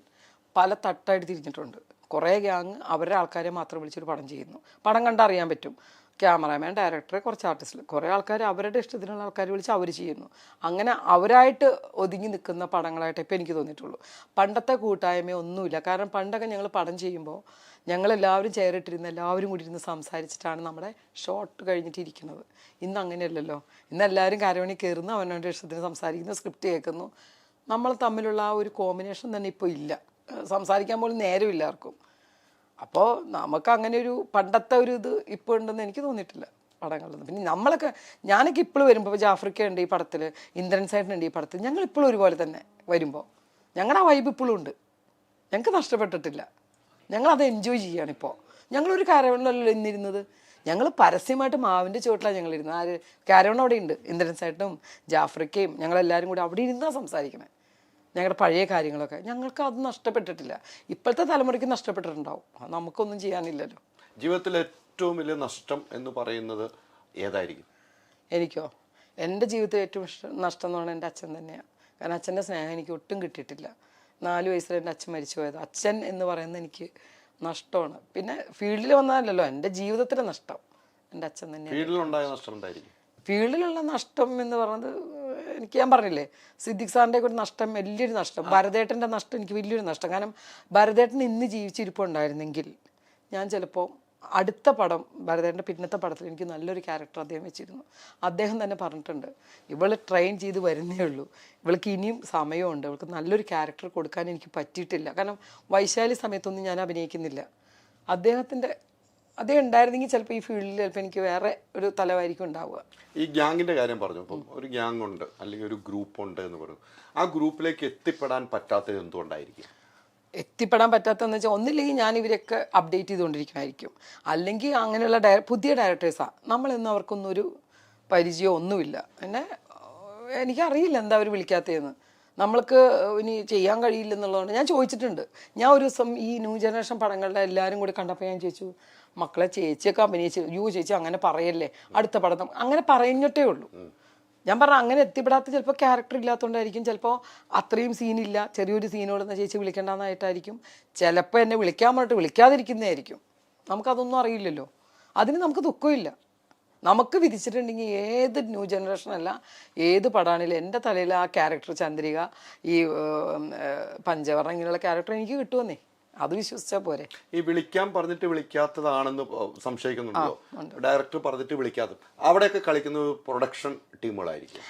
പല തട്ടായിട്ട് തിരിഞ്ഞിട്ടുണ്ട്. കുറേ ഗ്യാങ് അവരുടെ ആൾക്കാരെ മാത്രം വിളിച്ചൊരു പടം ചെയ്യുന്നു. പടം കണ്ടറിയാൻ പറ്റും. ക്യാമറാമാൻ, ഡയറക്ടർ, കുറച്ച് ആർട്ടിസ്റ്റിൽ, കുറേ ആൾക്കാർ അവരുടെ ഇഷ്ടത്തിനുള്ള ആൾക്കാർ വിളിച്ച് അവർ ചെയ്യുന്നു. അങ്ങനെ അവരായിട്ട് ഒതുങ്ങി നിൽക്കുന്ന പടങ്ങളായിട്ട് ഇപ്പോൾ എനിക്ക് തോന്നിയിട്ടുള്ളൂ. പണ്ടത്തെ കൂട്ടായ്മ ഒന്നുമില്ല. കാരണം പണ്ടൊക്കെ ഞങ്ങൾ പടം ചെയ്യുമ്പോൾ ഞങ്ങളെല്ലാവരും ചെയറിട്ടിരുന്ന് എല്ലാവരും കൂടി ഇരുന്ന് സംസാരിച്ചിട്ടാണ് നമ്മുടെ ഷോട്ട് കഴിഞ്ഞിട്ടിരിക്കുന്നത്. ഇന്ന് അങ്ങനെയല്ലല്ലോ. ഇന്ന് എല്ലാവരും കരവണി കയറുന്നു, അവനവൻ്റെ ഇഷ്ടത്തിന് സംസാരിക്കുന്നു, സ്ക്രിപ്റ്റ് കേൾക്കുന്നു. നമ്മൾ തമ്മിലുള്ള ആ ഒരു കോമ്പിനേഷൻ തന്നെ ഇപ്പോൾ ഇല്ല. സംസാരിക്കാൻ പോലും നേരമില്ല ആർക്കും. അപ്പോൾ നമുക്ക് അങ്ങനെ ഒരു പണ്ടത്തെ ഒരു ഇത് ഇപ്പോൾ ഉണ്ടെന്ന് എനിക്ക് തോന്നിയിട്ടില്ല. പടങ്ങളിൽ. പിന്നെ നമ്മളൊക്കെ ഞാനൊക്കെ ഇപ്പോഴും വരുമ്പോൾ ജാഫ്രിക്ക ഉണ്ട് ഈ പടത്തിൽ, ഇന്ദ്രൻസേട്ടനുണ്ട് ഈ പടത്തിൽ, ഞങ്ങൾ ഇപ്പോഴും ഒരുപോലെ തന്നെ വരുമ്പോൾ ഞങ്ങളുടെ ആ വൈബ് ഇപ്പോഴും ഉണ്ട്, ഞങ്ങൾക്ക് നഷ്ടപ്പെട്ടിട്ടില്ല. ഞങ്ങളത് എൻജോയ് ചെയ്യുകയാണ് ഇപ്പോൾ. ഞങ്ങളൊരു കാരവണിലല്ലോ ഇന്നിരുന്നത്, ഞങ്ങൾ പരസ്യമായിട്ട് മാവിൻ്റെ ചുവട്ടിലാണ് ഞങ്ങളിരുന്നത്. ആര് കാരവൺ അവിടെ ഉണ്ട്, ഇന്ദ്രൻസേട്ടനും ജാഫ്രിക്കയും ഞങ്ങളെല്ലാവരും കൂടി അവിടെ ഇരുന്നാണ് സംസാരിക്കണേ. ഞങ്ങളുടെ പഴയ കാര്യങ്ങളൊക്കെ ഞങ്ങൾക്ക് അത് നഷ്ടപ്പെട്ടിട്ടില്ല. ഇപ്പോഴത്തെ തലമുറയ്ക്ക് നഷ്ടപ്പെട്ടിട്ടുണ്ടാവും, നമുക്കൊന്നും ചെയ്യാനില്ലല്ലോ. ജീവിതത്തിൽ ഏറ്റവും വലിയ നഷ്ടം എന്ന് പറയുന്നത് ഏതായിരിക്കും? എനിക്കോ, എൻ്റെ ജീവിതത്തിൽ ഏറ്റവും നഷ്ടം എന്ന് പറഞ്ഞാൽ എൻ്റെ അച്ഛൻ തന്നെയാണ്. കാരണം അച്ഛൻ്റെ സ്നേഹം എനിക്ക് ഒട്ടും കിട്ടിയിട്ടില്ല. 4 വയസ്സിൽ എൻ്റെ അച്ഛൻ മരിച്ചു പോയത്. അച്ഛൻ എന്ന് പറയുന്നത് എനിക്ക് നഷ്ടമാണ്. പിന്നെ ഫീൽഡിൽ വന്നാലല്ലോ എൻ്റെ ജീവിതത്തിലെ നഷ്ടം എൻ്റെ അച്ഛൻ തന്നെയാണ്. ഫീൽഡിലുണ്ടായ നഷ്ടം എന്തായിരിക്കും? ഫീൽഡിലുള്ള നഷ്ടം എന്ന് പറയുന്നത് എനിക്ക്, ഞാൻ പറഞ്ഞില്ലേ, സിദ്ദിഖ് സാറിൻ്റെ ഒരു നഷ്ടം വലിയൊരു നഷ്ടം, ഭരതേട്ടൻ്റെ നഷ്ടം എനിക്ക് വലിയൊരു നഷ്ടം. കാരണം ഭരതേട്ടൻ ഇന്ന് ജീവിച്ചിരിപ്പുണ്ടായിരുന്നെങ്കിൽ ഞാൻ ചിലപ്പോൾ അടുത്ത പടം, ഭരതേട്ടൻ്റെ പിന്നത്തെ പടത്തിൽ എനിക്ക് നല്ലൊരു ക്യാരക്ടർ അദ്ദേഹം വെച്ചിരുന്നു. അദ്ദേഹം തന്നെ പറഞ്ഞിട്ടുണ്ട്, ഇവൾ ട്രെയിൻ ചെയ്ത് വരുന്നേ ഉള്ളൂ, ഇവൾക്ക് ഇനിയും സമയമുണ്ട്, ഇവൾക്ക് നല്ലൊരു ക്യാരക്ടർ കൊടുക്കാൻ എനിക്ക് പറ്റിയിട്ടില്ല. കാരണം വൈശാലി സമയത്തൊന്നും ഞാൻ അഭിനയിക്കുന്നില്ല. അദ്ദേഹം ഉണ്ടായിരുന്നെങ്കിൽ ചിലപ്പോൾ ഈ ഫീൽഡിൽ ചിലപ്പോൾ എനിക്ക് വേറെ ഒരു തലമായിരിക്കും ഉണ്ടാവുക. ഈ ഗ്യാങ്ങിന്റെ കാര്യം പറഞ്ഞു. അപ്പം ഒരു ഗ്യാങ് ഉണ്ട് അല്ലെങ്കിൽ ഒരു ഗ്രൂപ്പ് ഉണ്ട് എന്ന് പറഞ്ഞു. ആ ഗ്രൂപ്പിലേക്ക് എത്തിപ്പെടാൻ പറ്റാത്തത് എന്തുകൊണ്ടായിരിക്കും? എത്തിപ്പെടാൻ പറ്റാത്തതെന്ന് വെച്ചാൽ, ഒന്നില്ലെങ്കിൽ ഞാൻ ഇവരൊക്കെ അപ്ഡേറ്റ് ചെയ്തുകൊണ്ടിരിക്കണമായിരിക്കും, അല്ലെങ്കിൽ അങ്ങനെയുള്ള പുതിയ ഡയറക്ടേഴ്സാണ്, നമ്മളൊന്നും അവർക്കൊന്നും ഒരു പരിചയം ഒന്നുമില്ല. പിന്നെ എനിക്കറിയില്ല എന്താ അവർ വിളിക്കാത്തതെന്ന്, നമ്മൾക്ക് ഇനി ചെയ്യാൻ കഴിയില്ലെന്നുള്ളതുകൊണ്ട് ഞാൻ ചോദിച്ചിട്ടുണ്ട്. ഞാൻ ഒരു ദിവസം ഈ ന്യൂ ജനറേഷൻ പടങ്ങളുടെ എല്ലാവരും കൂടി കണ്ടപ്പോൾ ഞാൻ ചോദിച്ചു, മക്കളെ ചേച്ചിയൊക്കെ അഭിനയിച്ചു, ചേച്ചി അങ്ങനെ പറയല്ലേ, അടുത്ത പടം അങ്ങനെ പറഞ്ഞിട്ടേ ഉള്ളൂ. ഞാൻ പറഞ്ഞ അങ്ങനെ എത്തിപ്പെടാത്ത ചിലപ്പോൾ ക്യാരക്ടർ ഇല്ലാത്തതുകൊണ്ടായിരിക്കും, ചിലപ്പോൾ അത്രയും സീനില്ല, ചെറിയൊരു സീനോടൊന്ന് ചേച്ചി വിളിക്കേണ്ടെന്നായിട്ടായിരിക്കും, ചിലപ്പോൾ എന്നെ വിളിക്കാൻ പറഞ്ഞിട്ട് വിളിക്കാതിരിക്കുന്നതായിരിക്കും. നമുക്കതൊന്നും അറിയില്ലല്ലോ. അതിന് നമുക്ക് ദുഃഖമില്ല. നമുക്ക് വിധിച്ചിട്ടുണ്ടെങ്കിൽ ഏത് ന്യൂ ജനറേഷൻ അല്ല, ഏത് പടാണെങ്കിലും എൻ്റെ തലയിൽ ആ ക്യാരക്ടർ, ചന്ദ്രിക, ഈ പഞ്ചവർണ്ണ, ഇങ്ങനെയുള്ള ക്യാരക്ടർ എനിക്ക് കിട്ടുമെന്നേ, അത് വിശ്വസിച്ചാൽ പോരെ. ഈ വിളിക്കാൻ പറഞ്ഞിട്ട് വിളിക്കാത്തതാണെന്ന് സംശയിക്കുന്നുണ്ടോ? ഡയറക്ടർ പറഞ്ഞിട്ട് വിളിക്കാത്തത്, അവിടെയൊക്കെ കളിക്കുന്നത് പ്രൊഡക്ഷൻ ടീമുകളായിരിക്കും.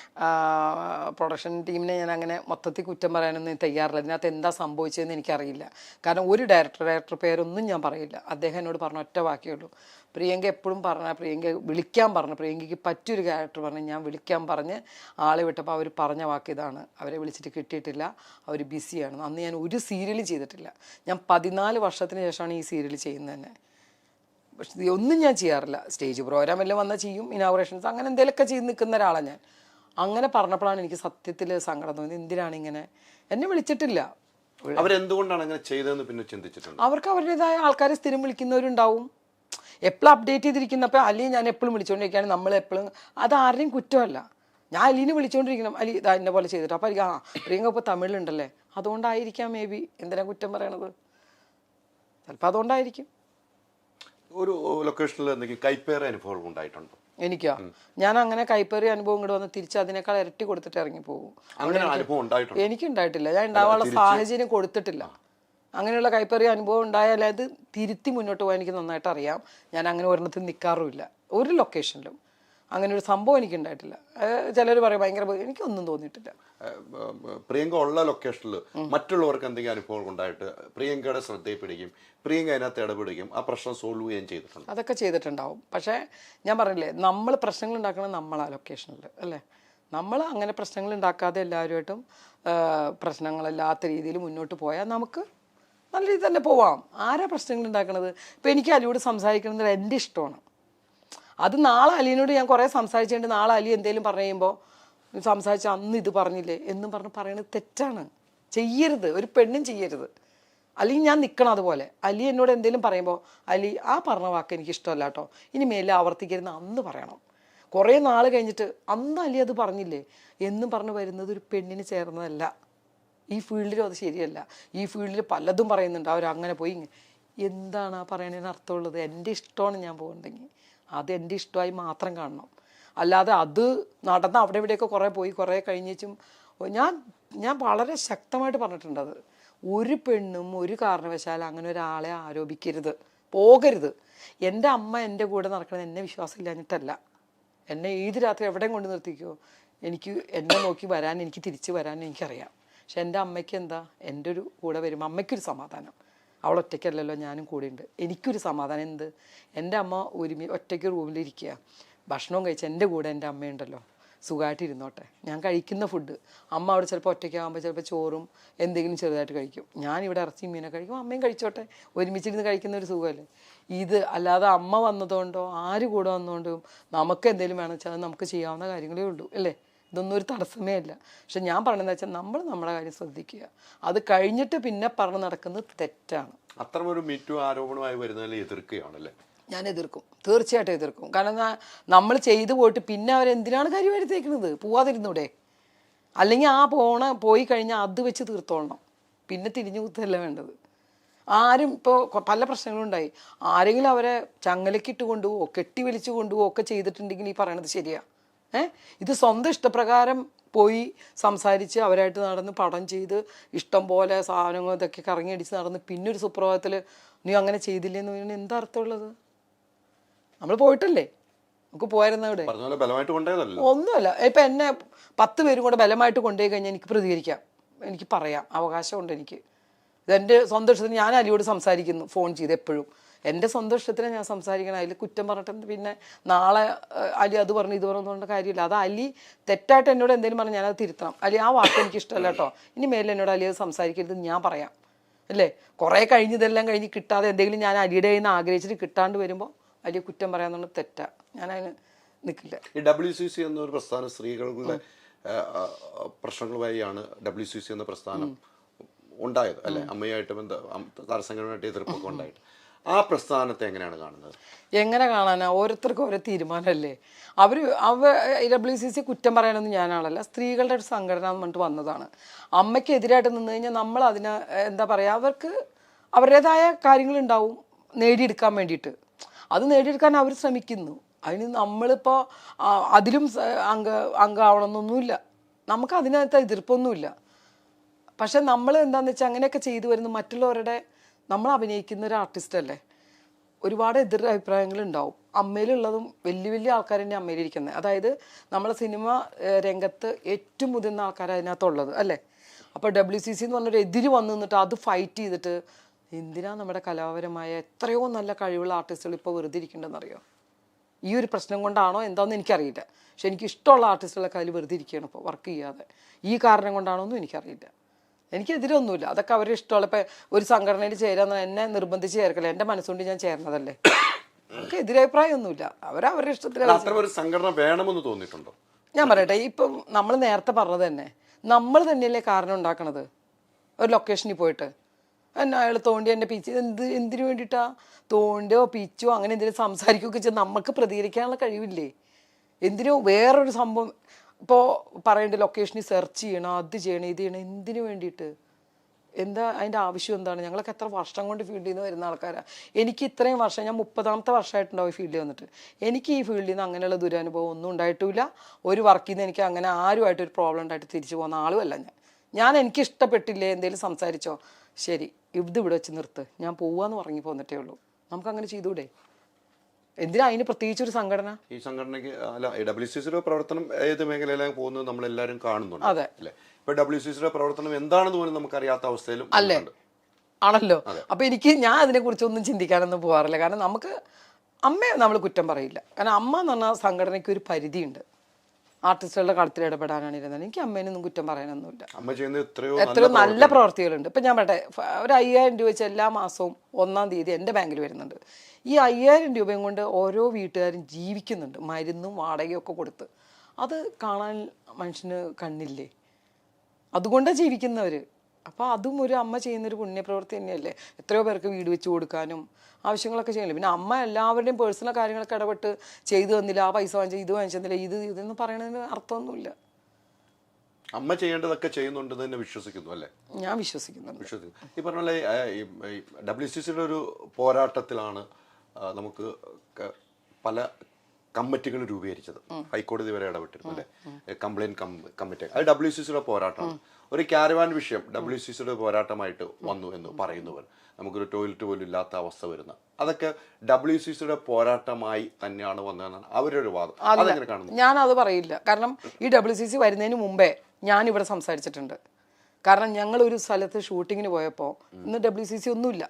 പ്രൊഡക്ഷൻ ടീമിനെ ഞാൻ അങ്ങനെ മൊത്തത്തിൽ കുറ്റം പറയാനൊന്നും തയ്യാറില്ല. ഇതിനകത്ത് എന്താ സംഭവിച്ചതെന്ന് എനിക്കറിയില്ല. കാരണം ഒരു ഡയറക്ടർ പേരൊന്നും ഞാൻ പറയില്ല. അദ്ദേഹം എന്നോട് പറഞ്ഞ ഒറ്റ വാക്കേ പ്രിയങ്ക എപ്പോഴും പറഞ്ഞ, പ്രിയങ്ക വിളിക്കാൻ പറഞ്ഞു, പ്രിയങ്കയ്ക്ക് പറ്റിയൊരു ക്യാരക്ടർ പറഞ്ഞ് ഞാൻ വിളിക്കാൻ പറഞ്ഞ് ആളെ വിട്ടപ്പോൾ അവർ പറഞ്ഞ വാക്ക് ഇതാണ്, അവരെ വിളിച്ചിട്ട് കിട്ടിയിട്ടില്ല, അവർ ബിസിയാണ്. അന്ന് ഞാൻ ഒരു സീരിയലും ചെയ്തിട്ടില്ല. ഞാൻ 14 വർഷത്തിന് ശേഷമാണ് ഈ സീരിയൽ ചെയ്യുന്നത് തന്നെ. പക്ഷെ ഒന്നും ഞാൻ ചെയ്യാറില്ല. സ്റ്റേജ് പ്രോഗ്രാം എല്ലാം വന്നാൽ ചെയ്യും, ഇനാഗുറേഷൻസ് അങ്ങനെ എന്തെങ്കിലുമൊക്കെ ചെയ്ത് നിൽക്കുന്ന ഒരാളാണ് ഞാൻ. അങ്ങനെ പറഞ്ഞപ്പോഴാണ് എനിക്ക് സത്യത്തിൽ സങ്കടം തോന്നിയത്. എന്തിനാണ് ഇങ്ങനെ എന്നെ വിളിച്ചിട്ടില്ല, അവരെന്തുകൊണ്ടാണ് അങ്ങനെ ചെയ്തതെന്ന് പിന്നെ ചിന്തിച്ചിട്ടുണ്ട്. അവർക്ക് അവരുടേതായ ആൾക്കാരെ സ്ഥിരം വിളിക്കുന്നവരുണ്ടാവും, എപ്പോഴും അപ്ഡേറ്റ് ചെയ്തിരിക്കുന്നപ്പോൾ. അല്ലെങ്കിൽ ഞാൻ എപ്പോഴും വിളിച്ചുകൊണ്ടിരിക്കുകയാണ്, നമ്മളെപ്പോഴും, അത് ആരുടെയും കുറ്റമല്ല. ഞാൻ അലീനെ വിളിച്ചുകൊണ്ടിരിക്കണം, അലി ഇതാ എന്നെ പോലെ ചെയ്തിട്ട്, അപ്പോൾ എനിക്ക് പ്രിയങ്ക ഇപ്പോൾ തമിഴിലുണ്ടല്ലേ, അതുകൊണ്ടായിരിക്കാം മേ ബി. എന്തിനാ കുറ്റം പറയണത്? ചിലപ്പോൾ അതുകൊണ്ടായിരിക്കും. ഒരു ലൊക്കേഷനിൽ എന്തെങ്കിലും കൈപ്പേറിയ അനുഭവം ഉണ്ടായിട്ടുണ്ടോ? എനിക്കോ, ഞാൻ അങ്ങനെ കൈപ്പേറിയ അനുഭവം ഇങ്ങോട്ട് വന്ന് തിരിച്ച് അതിനേക്കാൾ ഇരട്ടി കൊടുത്തിട്ട് ഇറങ്ങി പോകും. അങ്ങനെ അനുഭവം ഉണ്ടായിട്ടുണ്ട്? എനിക്കുണ്ടായിട്ടില്ല, ഞാൻ ഉണ്ടാവാനുള്ള സാഹചര്യം കൊടുത്തിട്ടില്ല. അങ്ങനെയുള്ള കൈപ്പേറിയ അനുഭവം ഉണ്ടായാൽ അത് തിരുത്തി മുന്നോട്ട് പോകാൻ എനിക്ക് നന്നായിട്ട് അറിയാം. ഞാൻ അങ്ങനെ ഒരെണ്ണത്തിൽ നിൽക്കാറുമില്ല ഒരു ലൊക്കേഷനിലും. അങ്ങനെ ഒരു സംഭവം എനിക്ക് ഉണ്ടായിട്ടില്ല. ചിലർ പറയും ഭയങ്കര, എനിക്കൊന്നും തോന്നിയിട്ടില്ല. പ്രിയങ്ക ഉള്ള ലൊക്കേഷനിൽ മറ്റുള്ളവർക്ക് എന്തെങ്കിലും അനുഭവം ഉണ്ടായിട്ട് പ്രിയങ്കയുടെ ശ്രദ്ധയിൽപ്പെടുകയും പ്രിയങ്ക അതിനകത്ത് ഇടപെടുകയും ആ പ്രശ്നം സോൾവ് ചെയ്യുകയും ചെയ്തിട്ടുണ്ട്? അതൊക്കെ ചെയ്തിട്ടുണ്ടാവും. പക്ഷേ ഞാൻ പറഞ്ഞില്ലേ, നമ്മൾ പ്രശ്നങ്ങൾ ഉണ്ടാക്കണം നമ്മളാ ലൊക്കേഷനിൽ അല്ലേ. നമ്മൾ അങ്ങനെ പ്രശ്നങ്ങൾ ഉണ്ടാക്കാതെ എല്ലാവരുമായിട്ടും പ്രശ്നങ്ങളില്ലാത്ത രീതിയിൽ മുന്നോട്ട് പോയാൽ നമുക്ക് നല്ല രീതിയിൽ തന്നെ പോവാം. ആരാ പ്രശ്നങ്ങൾ ഉണ്ടാക്കണത്? ഇപ്പം എനിക്ക് അലിയോട് സംസാരിക്കുന്നത് എൻ്റെ ഇഷ്ടമാണ്. അത് നാളെ അലീനോട് ഞാൻ കുറേ സംസാരിച്ചിട്ടുണ്ട്, നാളെ അലി എന്തെങ്കിലും പറഞ്ഞു കഴിയുമ്പോൾ സംസാരിച്ച അന്ന് ഇത് പറഞ്ഞില്ലേ എന്നും പറയണത് തെറ്റാണ്. ചെയ്യരുത്, ഒരു പെണ്ണും ചെയ്യരുത്. അല്ലെങ്കിൽ ഞാൻ നിൽക്കണം അതുപോലെ. അലി എന്നോട് എന്തെങ്കിലും പറയുമ്പോൾ, അലി ആ പറഞ്ഞ വാക്ക് എനിക്ക് ഇഷ്ടമല്ല കേട്ടോ, ഇനി മേലെ ആവർത്തിക്കരുന്ന് അന്ന് പറയണം. കുറേ നാൾ കഴിഞ്ഞിട്ട് അന്ന് അലി അത് പറഞ്ഞില്ലേ എന്നും പറഞ്ഞു വരുന്നത് ഒരു പെണ്ണിന് ചേർന്നതല്ല. ഈ ഫീൽഡിലും അത് ശരിയല്ല. ഈ ഫീൽഡിൽ പലതും പറയുന്നുണ്ട്, അവരങ്ങനെ പോയി. എന്താണ് ആ പറയണതിന് അർത്ഥമുള്ളത്? എൻ്റെ ഇഷ്ടമാണ് ഞാൻ പോകുന്നുണ്ടെങ്കിൽ അത് എൻ്റെ ഇഷ്ടമായി മാത്രം കാണണം. അല്ലാതെ അത് നടന്ന് അവിടെ ഇവിടെയൊക്കെ കുറേ പോയി കുറേ കഴിഞ്ഞേച്ചും ഞാൻ വളരെ ശക്തമായിട്ട് പറഞ്ഞിട്ടുണ്ട്, അത് ഒരു പെണ്ണും ഒരു കാരണവശാലും അങ്ങനെ ഒരാളെ ആരോപിക്കരുത്, പോകരുത്. എൻ്റെ അമ്മ എൻ്റെ കൂടെ നടക്കണത് എന്നെ വിശ്വാസമില്ലാഞ്ഞിട്ടല്ല. എന്നെ ഏത് രാത്രി എവിടെയും കൊണ്ട് നിർത്തിക്കോ, എന്നെ നോക്കി വരാൻ, എനിക്ക് തിരിച്ച് വരാൻ എനിക്കറിയാം. പക്ഷെ എൻ്റെ അമ്മയ്ക്ക് എന്താ, എൻ്റെ ഒരു കൂടെ വരുമ്പോൾ അമ്മയ്ക്കൊരു സമാധാനം. അവൾ ഒറ്റയ്ക്കല്ലല്ലോ, ഞാനും കൂടെ ഉണ്ട്, എനിക്കൊരു സമാധാനം. എന്ത്, എൻ്റെ അമ്മ ഒറ്റയ്ക്ക് റൂമിലിരിക്കുക, ഭക്ഷണവും കഴിച്ച് എൻ്റെ കൂടെ എൻ്റെ അമ്മയുണ്ടല്ലോ സുഖമായിട്ട് ഇരുന്നോട്ടെ. ഞാൻ കഴിക്കുന്ന ഫുഡ് അമ്മ അവിടെ ചിലപ്പോൾ ഒറ്റയ്ക്കാകുമ്പോൾ ചിലപ്പോൾ ചോറും എന്തെങ്കിലും ചെറുതായിട്ട് കഴിക്കും, ഞാനിവിടെ ഇറച്ചിയും മീനൊക്കെ കഴിക്കും, അമ്മയും കഴിച്ചോട്ടെ, ഒരുമിച്ചിരുന്ന് കഴിക്കുന്ന ഒരു സുഖമല്ലേ ഇത്. അല്ലാതെ അമ്മ വന്നതുകൊണ്ടോ ആര് കൂടെ വന്നുകൊണ്ടും നമുക്ക് എന്തെങ്കിലും വേണമെന്ന് വെച്ചാൽ അത് നമുക്ക് ചെയ്യാവുന്ന കാര്യങ്ങളേ ഉള്ളൂ അല്ലേ. ഇതൊന്നും ഒരു തടസ്സമേ അല്ല. പക്ഷെ ഞാൻ പറഞ്ഞതെന്ന് വെച്ചാൽ നമ്മൾ നമ്മുടെ കാര്യം ശ്രദ്ധിക്കുക, അത് കഴിഞ്ഞിട്ട് പിന്നെ പറഞ്ഞു നടക്കുന്നത് തെറ്റാണ്. അത്തരമൊരു മീറ്റു ആരോപണമായി വരുന്നതിൽ എതിർക്കുകയാണല്ലേ? ഞാൻ എതിർക്കും, തീർച്ചയായിട്ടും എതിർക്കും. കാരണം നമ്മൾ ചെയ്തു പോയിട്ട് പിന്നെ അവരെന്തിനാണ് കാര്യമായിട്ട് തേക്കുന്നത്? പോവാതിരുന്നൂടെ? അല്ലെങ്കിൽ ആ പോയി കഴിഞ്ഞാൽ അത് വെച്ച് തീർത്തോളണം, പിന്നെ തിരിഞ്ഞു കുത്തല്ല വേണ്ടത്. ആരും ഇപ്പോൾ പല പ്രശ്നങ്ങളും ഉണ്ടായി, ആരെങ്കിലും അവരെ ചങ്ങലക്കിട്ട് കൊണ്ടുപോവോ കെട്ടി വലിച്ചു കൊണ്ടുപോവോ ഒക്കെ ചെയ്തിട്ടുണ്ടെങ്കിൽ ഈ പറയണത് ശരിയാ? ഇത് സ്വന്തം ഇഷ്ടപ്രകാരം പോയി സംസാരിച്ച് അവരായിട്ട് നടന്ന് പടം ചെയ്ത് ഇഷ്ടം പോലെ സാധനങ്ങൾ ഇതൊക്കെ കറങ്ങി അടിച്ച് നടന്ന് പിന്നെ ഒരു സുപ്രഭാതത്തിൽ നീ അങ്ങനെ ചെയ്തില്ലെന്ന് പറഞ്ഞാൽ എന്താ അർത്ഥമുള്ളത്? നമ്മൾ പോയിട്ടല്ലേ, നമുക്ക് പോയായിരുന്ന ഇവിടെ ഒന്നുമല്ല. ഇപ്പം എന്നെ 10 പേരും കൂടെ ബലമായിട്ട് കൊണ്ടുപോയി കഴിഞ്ഞാൽ എനിക്ക് പ്രതികരിക്കാം, എനിക്ക് പറയാം, അവകാശമുണ്ട് എനിക്ക്. ഇതെൻ്റെ സ്വന്തം ഇഷ്ടത്തിന് ഞാൻ അലിയോട് സംസാരിക്കുന്നു ഫോൺ ചെയ്ത് എപ്പോഴും. എൻ്റെ സ്വന്തം ഇഷ്ടത്തിന് ഞാൻ സംസാരിക്കണം, അതിൽ കുറ്റം പറഞ്ഞിട്ട് പിന്നെ നാളെ അലി അത് പറഞ്ഞു ഇത് പറഞ്ഞു പറഞ്ഞ കാര്യമില്ല. അത് അലി തെറ്റായിട്ട് എന്നോട് എന്തെങ്കിലും പറഞ്ഞാൽ ഞാനത് തിരുത്തണം. അലി ആ വാക്ക് എനിക്ക് ഇഷ്ടമല്ല കേട്ടോ, ഇനി മേലെ എന്നോട് അലി അത് സംസാരിക്കരുത് ഞാൻ പറയാം അല്ലേ. കുറേ കഴിഞ്ഞതെല്ലാം കഴിഞ്ഞ് കിട്ടാതെ എന്തെങ്കിലും ഞാൻ അലിയുടെ കയ്യിൽ നിന്ന് ആഗ്രഹിച്ചിട്ട് കിട്ടാണ്ട് വരുമ്പോൾ അലിയെ കുറ്റം പറയാന്നുള്ളത് തെറ്റാ, ഞാൻ അതിന് നിൽക്കില്ല. ഈ WCC എന്നൊരു പ്രസ്ഥാനം സ്ത്രീകളുടെ പ്രശ്നങ്ങളുമായാണ് WCC എന്ന പ്രസ്ഥാനം ഉണ്ടായത് അല്ലെ, അമ്മയായിട്ട് താരസംഘടനയായിട്ട് എതിർപ്പൊക്കെ ഉണ്ടായിട്ട്. ആ പ്രസ്ഥാനത്തെ എങ്ങനെയാണ് കാണുന്നത്? എങ്ങനെ കാണാനാ, ഓരോരുത്തർക്കും ഓരോ തീരുമാനമല്ലേ. WCC കുറ്റം പറയാനൊന്നും ഞാനാളല്ല, സ്ത്രീകളുടെ ഒരു സംഘടന എന്ന് പറഞ്ഞിട്ട് വന്നതാണ്. അമ്മയ്ക്ക് എതിരായിട്ട് നിന്ന് കഴിഞ്ഞാൽ നമ്മൾ അതിന് എന്താ പറയുക, അവർക്ക് അവരുടേതായ കാര്യങ്ങളുണ്ടാവും നേടിയെടുക്കാൻ വേണ്ടിയിട്ട്. അത് നേടിയെടുക്കാൻ അവർ ശ്രമിക്കുന്നു. അതിന് നമ്മളിപ്പോൾ അതിലും അംഗമാവണമെന്നൊന്നുമില്ല, നമുക്ക് അതിനകത്ത് എതിർപ്പൊന്നുമില്ല. പക്ഷെ നമ്മൾ എന്താണെന്ന് വെച്ചാൽ അങ്ങനെയൊക്കെ ചെയ്തു വരുന്ന മറ്റുള്ളവരുടെ, നമ്മൾ അഭിനയിക്കുന്ന ഒരു ആർട്ടിസ്റ്റ് അല്ലേ, ഒരുപാട് എതിർ അഭിപ്രായങ്ങളുണ്ടാവും. അമ്മയിലുള്ളതും വലിയ വലിയ ആൾക്കാർ തന്നെ അമ്മയിലിരിക്കുന്നത്, അതായത് നമ്മളെ സിനിമ രംഗത്ത് ഏറ്റവും മുതിർന്ന ആൾക്കാർ അതിനകത്തുള്ളത് അല്ലേ. അപ്പോൾ WCC എന്ന് പറഞ്ഞൊരു എതിര് വന്നു നിന്നിട്ട് അത് ഫൈറ്റ് ചെയ്തിട്ട് എന്തിനാ നമ്മുടെ കലാപരമായ എത്രയോ നല്ല കഴിവുള്ള ആർട്ടിസ്റ്റുകൾ ഇപ്പോൾ വെറുതെ ഇരിക്കേണ്ടതെന്നറിയോ? ഈ ഒരു പ്രശ്നം കൊണ്ടാണോ എന്താണെന്ന് എനിക്കറിയില്ല. പക്ഷെ എനിക്ക് ഇഷ്ടമുള്ള ആർട്ടിസ്റ്റുകളൊക്കെ അതിൽ വെറുതെ ഇരിക്കുകയാണ് ഇപ്പോൾ വർക്ക് ചെയ്യാതെ. ഈ കാരണം കൊണ്ടാണോ എന്നും എനിക്കറിയില്ല. എനിക്കെതിരൊന്നുമില്ല, അതൊക്കെ അവരുടെ ഇഷ്ടമുള്ള. ഇപ്പം ഒരു സംഘടനയിൽ ചേരാന്ന് എന്നെ നിർബന്ധിച്ച് ചേർക്കല്ലേ, എൻ്റെ മനസ്സുകൊണ്ട് ഞാൻ ചേർന്നതല്ലേ, നമുക്ക് എതിരഭിപ്രായമൊന്നുമില്ല. അവരവരുടെ ഇഷ്ടത്തിൽ സംഘടന വേണമെന്ന് തോന്നിയിട്ടുണ്ടോ? ഞാൻ പറയട്ടെ, ഇപ്പം നമ്മൾ നേരത്തെ പറഞ്ഞത് തന്നെ, നമ്മൾ തന്നെയല്ലേ കാരണം ഉണ്ടാക്കണത്. ഒരു ലൊക്കേഷനിൽ പോയിട്ട് അയാൾ തോണ്ടി എന്നെ പിച്ച് എന്തിനു വേണ്ടിയിട്ടാ തോണ്ടോ പിച്ചോ അങ്ങനെ എന്തെങ്കിലും സംസാരിക്കുകയൊക്കെ ചെയ്ത് നമുക്ക് പ്രതികരിക്കാനുള്ള കഴിവില്ലേ? എന്തിനോ വേറൊരു സംഭവം ഇപ്പോൾ പറയേണ്ട ലൊക്കേഷനിൽ സെർച്ച് ചെയ്യണം, അത് ചെയ്യണം, ഇത് ചെയ്യണം, എന്തിനു വേണ്ടിയിട്ട്? എന്താ അതിൻ്റെ ആവശ്യം എന്താണ്? ഞങ്ങളൊക്കെ എത്ര വർഷം കൊണ്ട് ഫീൽഡിൽ നിന്ന് വരുന്ന ആൾക്കാരാണ്. എനിക്ക് ഇത്രയും വർഷം, ഞാൻ 30ാമത്തെ വർഷമായിട്ടുണ്ടാവും ഈ ഫീൽഡിൽ വന്നിട്ട്. എനിക്ക് ഈ ഫീൽഡിൽ നിന്ന് അങ്ങനെയുള്ള ദുരനുഭവം ഒന്നും ഉണ്ടായിട്ടില്ല. ഒരു വർക്കിൽ നിന്ന് എനിക്ക് അങ്ങനെ ആരുമായിട്ടൊരു പ്രോബ്ലം ഉണ്ടായിട്ട് തിരിച്ചു പോകുന്ന ആളുമല്ല ഞാൻ. എനിക്ക് ഇഷ്ടപ്പെട്ടില്ലേ എന്തെങ്കിലും സംസാരിച്ചോ, ശരി ഇവിടെ വെച്ച് നിർത്ത്, ഞാൻ പോവാന്ന് പറഞ്ഞു പോന്നിട്ടേ ഉള്ളൂ. നമുക്കങ്ങനെ ചെയ്തൂടെ? എന്തിനാ അതിന് പ്രത്യേകിച്ചൊരു സംഘടന? ഈ സംഘടനയ്ക്ക് അല്ല, WCCയുടെ പ്രവർത്തനം ഏത് മേഖലയിലാണ് പോകുന്നത് നമ്മളെല്ലാവരും കാണുന്നുണ്ട്. അതെ അല്ലേ? ഇപ്പൊ WCCയുടെ പ്രവർത്തനം എന്താണെന്ന് പോലും നമുക്കറിയാത്ത അവസ്ഥയിലും അല്ലേ ആണല്ലോ. അപ്പൊ ഞാൻ അതിനെ കുറിച്ചൊന്നും ചിന്തിക്കാനൊന്നും പോകാറില്ല. കാരണം നമുക്ക് അമ്മയെ നമ്മൾ കുറ്റം പറയില്ല. കാരണം അമ്മ എന്ന് പറഞ്ഞാൽ സംഘടനയ്ക്ക് ഒരു പരിധിയുണ്ട്. ആർട്ടിസ്റ്റുകളുടെ കളത്തിൽ ഇടപെടാനാണ് ഇരുന്നത്. എനിക്ക് അമ്മേനൊന്നും കുറ്റം പറയാനൊന്നുമില്ല. എത്രയോ നല്ല പ്രവർത്തികളുണ്ട്. ഇപ്പം ഞാൻ പറയട്ടെ, ഒരു 5000 രൂപ വെച്ച് എല്ലാ മാസവും 1-ാം തീയതി എൻ്റെ ബാങ്കിൽ വരുന്നുണ്ട്. ഈ 5000 രൂപയും കൊണ്ട് ഓരോ വീട്ടുകാരും ജീവിക്കുന്നുണ്ട്, മരുന്നും വാടകയും ഒക്കെ കൊടുത്ത്. അത് കാണാൻ മനുഷ്യന് കണ്ണില്ലേ? അതുകൊണ്ടാണ് ജീവിക്കുന്നവർ. അപ്പോൾ അതും ഒരു അമ്മ ചെയ്യുന്നൊരു പുണ്യപ്രവൃത്തി തന്നെയല്ലേ. എത്രയോ പേർക്ക് വീട് വെച്ച് കൊടുക്കാനും ആവശ്യങ്ങളൊക്കെ ചെയ്യില്ല. പിന്നെ അമ്മ എല്ലാവരുടെയും പേഴ്സണൽ കാര്യങ്ങളൊക്കെ ഇടപെട്ട് ചെയ്തു തന്നില്ല, ആ പൈസ വാങ്ങിച്ച ഇത് വാങ്ങിച്ചെന്നില്ല, ഇതെന്ന് പറയുന്നതിന് അർത്ഥമൊന്നുമില്ല. അമ്മ ചെയ്യേണ്ടതൊക്കെ ചെയ്യുന്നുണ്ടെന്ന് തന്നെ വിശ്വസിക്കുന്നു അല്ലേ? ഞാൻ വിശ്വസിക്കുന്നുണ്ട്. ഈ പറഞ്ഞ പോലെ WCCയുടെ ഒരു പോരാട്ടത്തിലാണ് നമുക്ക് പല കമ്മിറ്റികൾ രൂപീകരിച്ചത്. ഹൈക്കോടതി വരെ ഇടപെട്ടിരുന്നു അല്ലേ, കംപ്ലൈന്റ് കമ്മിറ്റി. അത് WCCയുടെ പോരാട്ടമാണ്. ഒരു ക്യാരവാൻ വിഷയം WCCയുടെ പോരാട്ടമായിട്ട് വന്നു എന്ന് പറയുന്നവർ, നമുക്കൊരു ടോയ്ലറ്റ് പോലും ഇല്ലാത്ത അവസ്ഥ വരുന്ന, അതൊക്കെ WCCയുടെ പോരാട്ടമായി തന്നെയാണ് വന്നതെന്നാണ് അവരുടെ ഒരു വാദം. അതെങ്ങനെ കാണുന്നു? ഞാനത് പറയില്ല. കാരണം ഈ WCC വരുന്നതിന് മുമ്പേ ഞാനിവിടെ സംസാരിച്ചിട്ടുണ്ട്. കാരണം ഞങ്ങൾ ഒരു സ്ഥലത്ത് ഷൂട്ടിങ്ങിന് പോയപ്പോൾ ഇന്ന് WCC ഒന്നുമില്ല,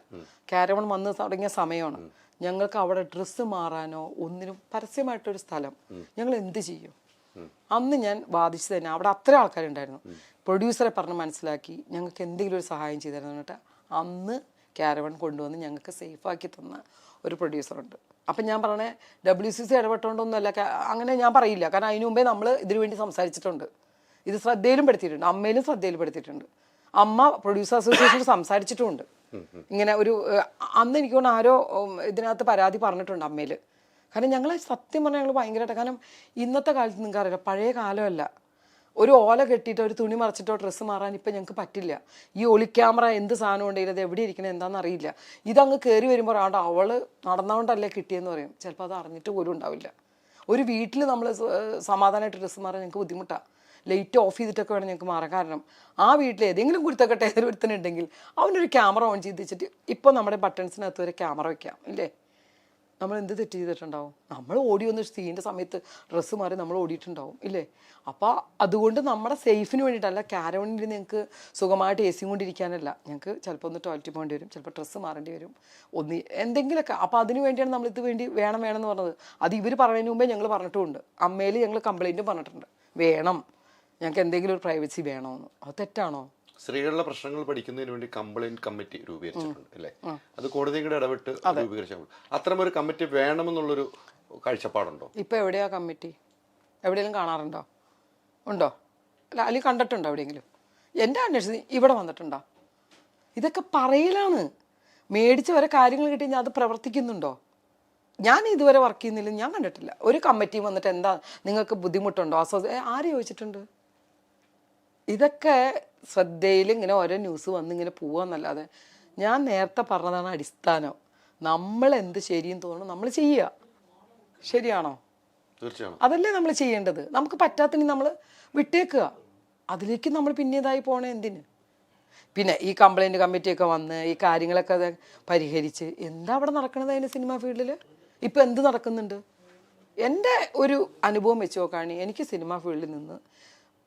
ക്യാരവൺ വന്ന് തുടങ്ങിയ സമയമാണ്. ഞങ്ങൾക്ക് അവിടെ ഡ്രസ്സ് മാറാനോ ഒന്നിനും പരസ്യമായിട്ടൊരു സ്ഥലം ഞങ്ങൾ എന്ത് ചെയ്യും? അന്ന് ഞാൻ വാദിച്ചു തന്നെ. അവിടെ അത്ര ആൾക്കാരുണ്ടായിരുന്നു. പ്രൊഡ്യൂസറെ പറഞ്ഞ് മനസ്സിലാക്കി ഞങ്ങൾക്ക് എന്തെങ്കിലും ഒരു സഹായം ചെയ്തു തരുന്നു പറഞ്ഞിട്ട് അന്ന് ക്യാരവൺ കൊണ്ടുവന്ന് ഞങ്ങൾക്ക് സേഫാക്കി തന്ന ഒരു പ്രൊഡ്യൂസറുണ്ട്. അപ്പം ഞാൻ പറഞ്ഞേ WCC ഇടപെട്ടുകൊണ്ടൊന്നുമല്ല, അങ്ങനെ ഞാൻ പറയില്ല. കാരണം അതിനു മുമ്പേ നമ്മൾ ഇതിനു വേണ്ടി സംസാരിച്ചിട്ടുണ്ട്. ഇത് ശ്രദ്ധയിലും പെടുത്തിയിട്ടുണ്ട്, അമ്മയിലും ശ്രദ്ധയിൽ പെടുത്തിയിട്ടുണ്ട്. അമ്മ പ്രൊഡ്യൂസർ അസോസിയേഷനിൽ സംസാരിച്ചിട്ടുമുണ്ട്. ഇങ്ങനെ ഒരു അന്ന് എനിക്ക് തോന്നുന്നു ആരോ ഇതിനകത്ത് പരാതി പറഞ്ഞിട്ടുണ്ട് അമ്മയിൽ. കാരണം ഞങ്ങൾ സത്യം പറഞ്ഞാൽ ഞങ്ങൾ ഭയങ്കരമായിട്ട്, കാരണം ഇന്നത്തെ കാലത്ത് നിങ്ങൾക്ക് അറിയില്ല, പഴയ കാലമല്ല. ഒരു ഓല കെട്ടിയിട്ടോ ഒരു തുണി മറച്ചിട്ടോ ഡ്രസ്സ് മാറാൻ ഇപ്പം ഞങ്ങൾക്ക് പറ്റില്ല. ഈ ഒളി ക്യാമറ എന്ത് സാധനം ഉണ്ടെങ്കിൽ അത് എവിടെ ഇരിക്കണേ എന്താണെന്ന് അറിയില്ല. ഇതങ്ങ് കയറി വരുമ്പോൾ ആണ്ട് അവൾ നടന്നുകൊണ്ടല്ലേ കിട്ടിയെന്ന് പറയും. ചിലപ്പോൾ അത് അറിഞ്ഞിട്ട് പോലും ഉണ്ടാവില്ല. ഒരു വീട്ടിൽ നമ്മൾ സമാധാനമായിട്ട് ഡ്രസ്സ് മാറാൻ ഞങ്ങൾക്ക് ബുദ്ധിമുട്ടാണ്. ലൈറ്റ് ഓഫ് ചെയ്തിട്ടൊക്കെ വേണം ഞങ്ങൾക്ക് മാറാൻ. കാരണം ആ വീട്ടിൽ ഏതെങ്കിലും കുരുത്തക്കെട്ട് ഏതൊരു ഒരുത്തനുണ്ടെങ്കിൽ അവനൊരു ക്യാമറ ഓൺ ചെയ്ത് വെച്ചിട്ട് ഇപ്പോൾ നമ്മുടെ ബട്ടൺസിനകത്ത് വരെ ക്യാമറ വെക്കാം ഇല്ലേ? നമ്മൾ എന്ത് തെറ്റ് ചെയ്തിട്ടുണ്ടാവും? നമ്മൾ ഓടി വന്ന് സീൻ്റെ സമയത്ത് ഡ്രസ്സ് മാറി നമ്മൾ ഓടിയിട്ടുണ്ടാവും ഇല്ലേ? അപ്പോൾ അതുകൊണ്ട് നമ്മുടെ സേഫിന് വേണ്ടിയിട്ടല്ല, ക്യാരവണിൽ നിങ്ങൾക്ക് സുഖമായിട്ട് AC കൊണ്ടിരിക്കാനല്ല. ഞങ്ങൾക്ക് ചിലപ്പോൾ ഒന്ന് ടോയ്ലറ്റിൽ പോകേണ്ടി വരും, ചിലപ്പോൾ ഡ്രസ്സ് മാറേണ്ടി വരും, ഒന്ന് എന്തെങ്കിലുമൊക്കെ. അപ്പോൾ അതിന് വേണ്ടിയാണ് നമ്മളിത് വേണ്ടി വേണമെന്ന് പറഞ്ഞത്. അത് ഇവർ പറയുന്നതിന് മുമ്പേ ഞങ്ങൾ പറഞ്ഞിട്ടുമുണ്ട്. അമ്മയിൽ ഞങ്ങൾ കംപ്ലൈൻറ്റും പറഞ്ഞിട്ടുണ്ട്, വേണം ഞങ്ങൾക്ക് എന്തെങ്കിലും ഒരു പ്രൈവസി വേണമെന്ന്. അത് തെറ്റാണോ? സ്ത്രീകളുടെ പ്രശ്നങ്ങൾ പഠിക്കുന്നതിന് വേണ്ടി കംപ്ലൈന്റ് കമ്മിറ്റി രൂപീകരിച്ചിട്ടുണ്ട് അല്ലേ? അത് കോടതിയും കൂടെ ഇടപെട്ട് രൂപീകരിച്ചാൽ അത്തരമൊരു കമ്മിറ്റി വേണമെന്നുള്ളൊരു കാഴ്ചപ്പാടുണ്ടോ? ഇപ്പൊ എവിടെയാ കമ്മിറ്റി? എവിടെയെങ്കിലും കാണാറുണ്ടോ? ഉണ്ടോ? അല്ല, അല്ലെങ്കിൽ കണ്ടിട്ടുണ്ടോ എവിടെയെങ്കിലും? എൻ്റെ അന്വേഷണം ഇവിടെ വന്നിട്ടുണ്ടോ? ഇതൊക്കെ പറയലാണ്. മേടിച്ച് വരെ കാര്യങ്ങൾ കിട്ടി ഞാൻ അത് പ്രവർത്തിക്കുന്നുണ്ടോ? ഞാൻ ഇതുവരെ വർക്ക് ചെയ്യുന്നില്ല, ഞാൻ കണ്ടിട്ടില്ല. ഒരു കമ്മിറ്റി വന്നിട്ട് എന്താ നിങ്ങൾക്ക് ബുദ്ധിമുട്ടുണ്ടോ ആര് ചോദിച്ചിട്ടുണ്ട്? ഇതൊക്കെ ശ്രദ്ധയിൽ ഇങ്ങനെ ഓരോ ന്യൂസ് വന്ന് ഇങ്ങനെ പോവാന്നല്ലാതെ, ഞാൻ നേരത്തെ പറഞ്ഞതാണ് അടിസ്ഥാനം. നമ്മൾ എന്ത് ശരിയും തോന്നണം നമ്മൾ ചെയ്യുക. ശരിയാണോ? തീർച്ചയായും അതല്ലേ നമ്മൾ ചെയ്യേണ്ടത്. നമുക്ക് പറ്റാത്തനി നമ്മൾ വിട്ടേക്കുക. അതിലേക്ക് നമ്മൾ പിന്നീതായി പോകണേ എന്തിന്? പിന്നെ ഈ കംപ്ലൈൻറ്റ് കമ്മിറ്റിയൊക്കെ വന്ന് ഈ കാര്യങ്ങളൊക്കെ അത് പരിഹരിച്ച് എന്താ അവിടെ നടക്കുന്നത്? അതിൻ്റെ സിനിമാ ഫീൽഡിൽ ഇപ്പം എന്ത് നടക്കുന്നുണ്ട്? എൻ്റെ ഒരു അനുഭവം വെച്ച് നോക്കുകയാണെങ്കിൽ എനിക്ക് സിനിമാ ഫീൽഡിൽ നിന്ന്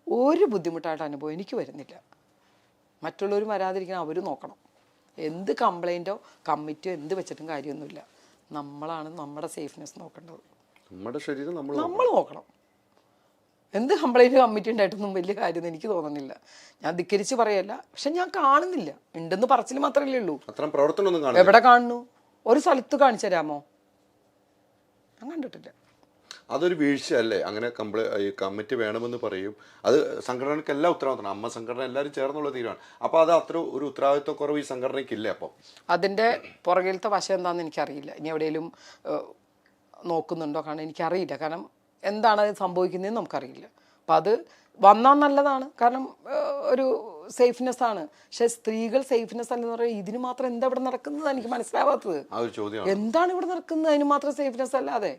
ഒരു ബുദ്ധിമുട്ടായിട്ട് അനുഭവം എനിക്ക് വരുന്നില്ല. മറ്റുള്ളവർ വരാതിരിക്കാൻ അവർ നോക്കണം. എന്ത് കംപ്ലൈൻറ്റോ കമ്മിറ്റിയോ എന്ത് വെച്ചിട്ടും കാര്യമൊന്നുമില്ല. നമ്മളാണ് നമ്മുടെ സേഫ്നെസ് നോക്കേണ്ടത്. നമ്മുടെ ശരീരം നമ്മൾ നോക്കണം. എന്ത് കംപ്ലൈൻറ്റ് കമ്മിറ്റി ഉണ്ടായിട്ടൊന്നും വലിയ കാര്യമൊന്നും എനിക്ക് തോന്നുന്നില്ല. ഞാൻ ധിക്കരിച്ച് പറയല്ല, പക്ഷെ ഞാൻ കാണുന്നില്ല. ഉണ്ടെന്ന് പറച്ചിൽ മാത്രമല്ലേ ഉള്ളൂ. എവിടെ കാണുന്നു? ഒരു സ്ഥലത്ത് കാണിച്ചു തരാമോ? ഞാൻ കണ്ടിട്ടില്ല. അതൊരു വീഴ്ചയല്ലേ? അങ്ങനെ കമ്മിറ്റി വേണമെന്ന് പറയും. അത് സംഘടനയ്ക്ക് എല്ലാ ഉത്തരവാദിത്തമാണ്. അമ്മ സംഘടന എല്ലാവരും ചേർന്നുള്ള തീരുമാനം. അപ്പോൾ അത് അത്ര ഒരു ഉത്തരവാദിത്വ കുറവ് ഈ സംഘടനയ്ക്കില്ല. അപ്പം അതിൻ്റെ പുറകിലത്തെ വശം എന്താണെന്ന് എനിക്കറിയില്ല. ഇനി എവിടെയെങ്കിലും നോക്കുന്നുണ്ടോ? കാരണം എനിക്കറിയില്ല. കാരണം എന്താണ് സംഭവിക്കുന്നതെന്ന് നമുക്കറിയില്ല. അപ്പം അത് വന്നാൽ നല്ലതാണ്. കാരണം ഒരു സേഫ്നെസ് ആണ്. പക്ഷെ സ്ത്രീകൾ സേഫ്നെസ് അല്ലെന്ന് പറയുന്നത് ഇതിന് മാത്രം എന്താ ഇവിടെ നടക്കുന്നത് എനിക്ക് മനസ്സിലാവാത്തത്. എന്താണ് ഇവിടെ നടക്കുന്നത്? അതിന് മാത്രം സേഫ്നെസ് അല്ലാതെ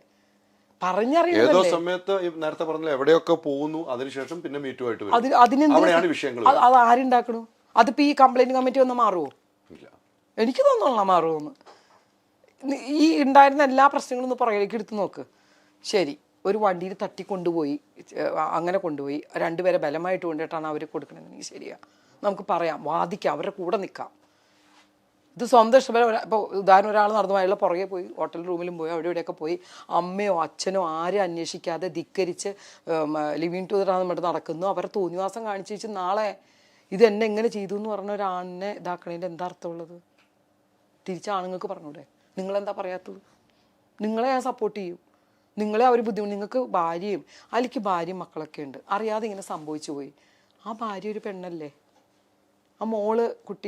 ഏതോ സമയത്ത് നേരത്തെ പറഞ്ഞ എവിടെയൊക്കെ പോകുന്നു, അതിനുശേഷം പിന്നെ മീറ്റുമായിട്ട് അത് ആരുണ്ടാക്കണു? അതിപ്പോ ഈ കംപ്ലൈന്റ് കമ്മിറ്റി ഒന്ന് മാറുമോ? എനിക്ക് തോന്നുന്നില്ല മാറുമെന്ന്. ഈ ഉണ്ടായിരുന്ന എല്ലാ പ്രശ്നങ്ങളും ഒന്ന് പുറകിലേക്ക് എടുത്ത് നോക്ക്. ശരി, ഒരു വണ്ടിയിൽ തട്ടിക്കൊണ്ടുപോയി, അങ്ങനെ കൊണ്ടുപോയി രണ്ടുപേരെ ബലമായിട്ട് കൊണ്ടിട്ടാണ് അവർ കൊടുക്കണമെന്നുണ്ടെങ്കിൽ ശരിയാ, നമുക്ക് പറയാം, വാദിക്കാം, അവരുടെ കൂടെ നിൽക്കാം. ഇത് സ്വന്തം ഇഷ്ടം. ഇപ്പോൾ ഉദാഹരണം ഒരാൾ നടന്നു അയാളുടെ പുറകെ പോയി ഹോട്ടൽ റൂമിലും പോയി അവിടെ ഇവിടെയൊക്കെ പോയി അമ്മയോ അച്ഛനോ ആരും അന്വേഷിക്കാതെ ധിക്കരിച്ച് ലിവിങ് ടുഗദറാന്ന് പറഞ്ഞിട്ട് നടക്കുന്നു. അവരുടെ തോന്നിവാസം കാണിച്ചു വെച്ച് നാളെ ഇത് എന്നെ എങ്ങനെ ചെയ്തു എന്ന് പറഞ്ഞ ഒരാണിനെ ഇതാക്കണതിൻ്റെ എന്താ അർത്ഥമുള്ളത്? തിരിച്ച് ആണുങ്ങൾക്ക് പറഞ്ഞൂടെ? നിങ്ങളെന്താ പറയാത്തത്? നിങ്ങളെ ഞാൻ സപ്പോർട്ട് ചെയ്യും. നിങ്ങളെ അവർ ബുദ്ധിമുട്ട്. നിങ്ങൾക്ക് ഭാര്യയും അതിലേക്ക് ഭാര്യയും മക്കളൊക്കെ ഉണ്ട്, അറിയാതെ ഇങ്ങനെ സംഭവിച്ചു പോയി. ആ ഭാര്യ ഒരു പെണ്ണല്ലേ? ആ മോള്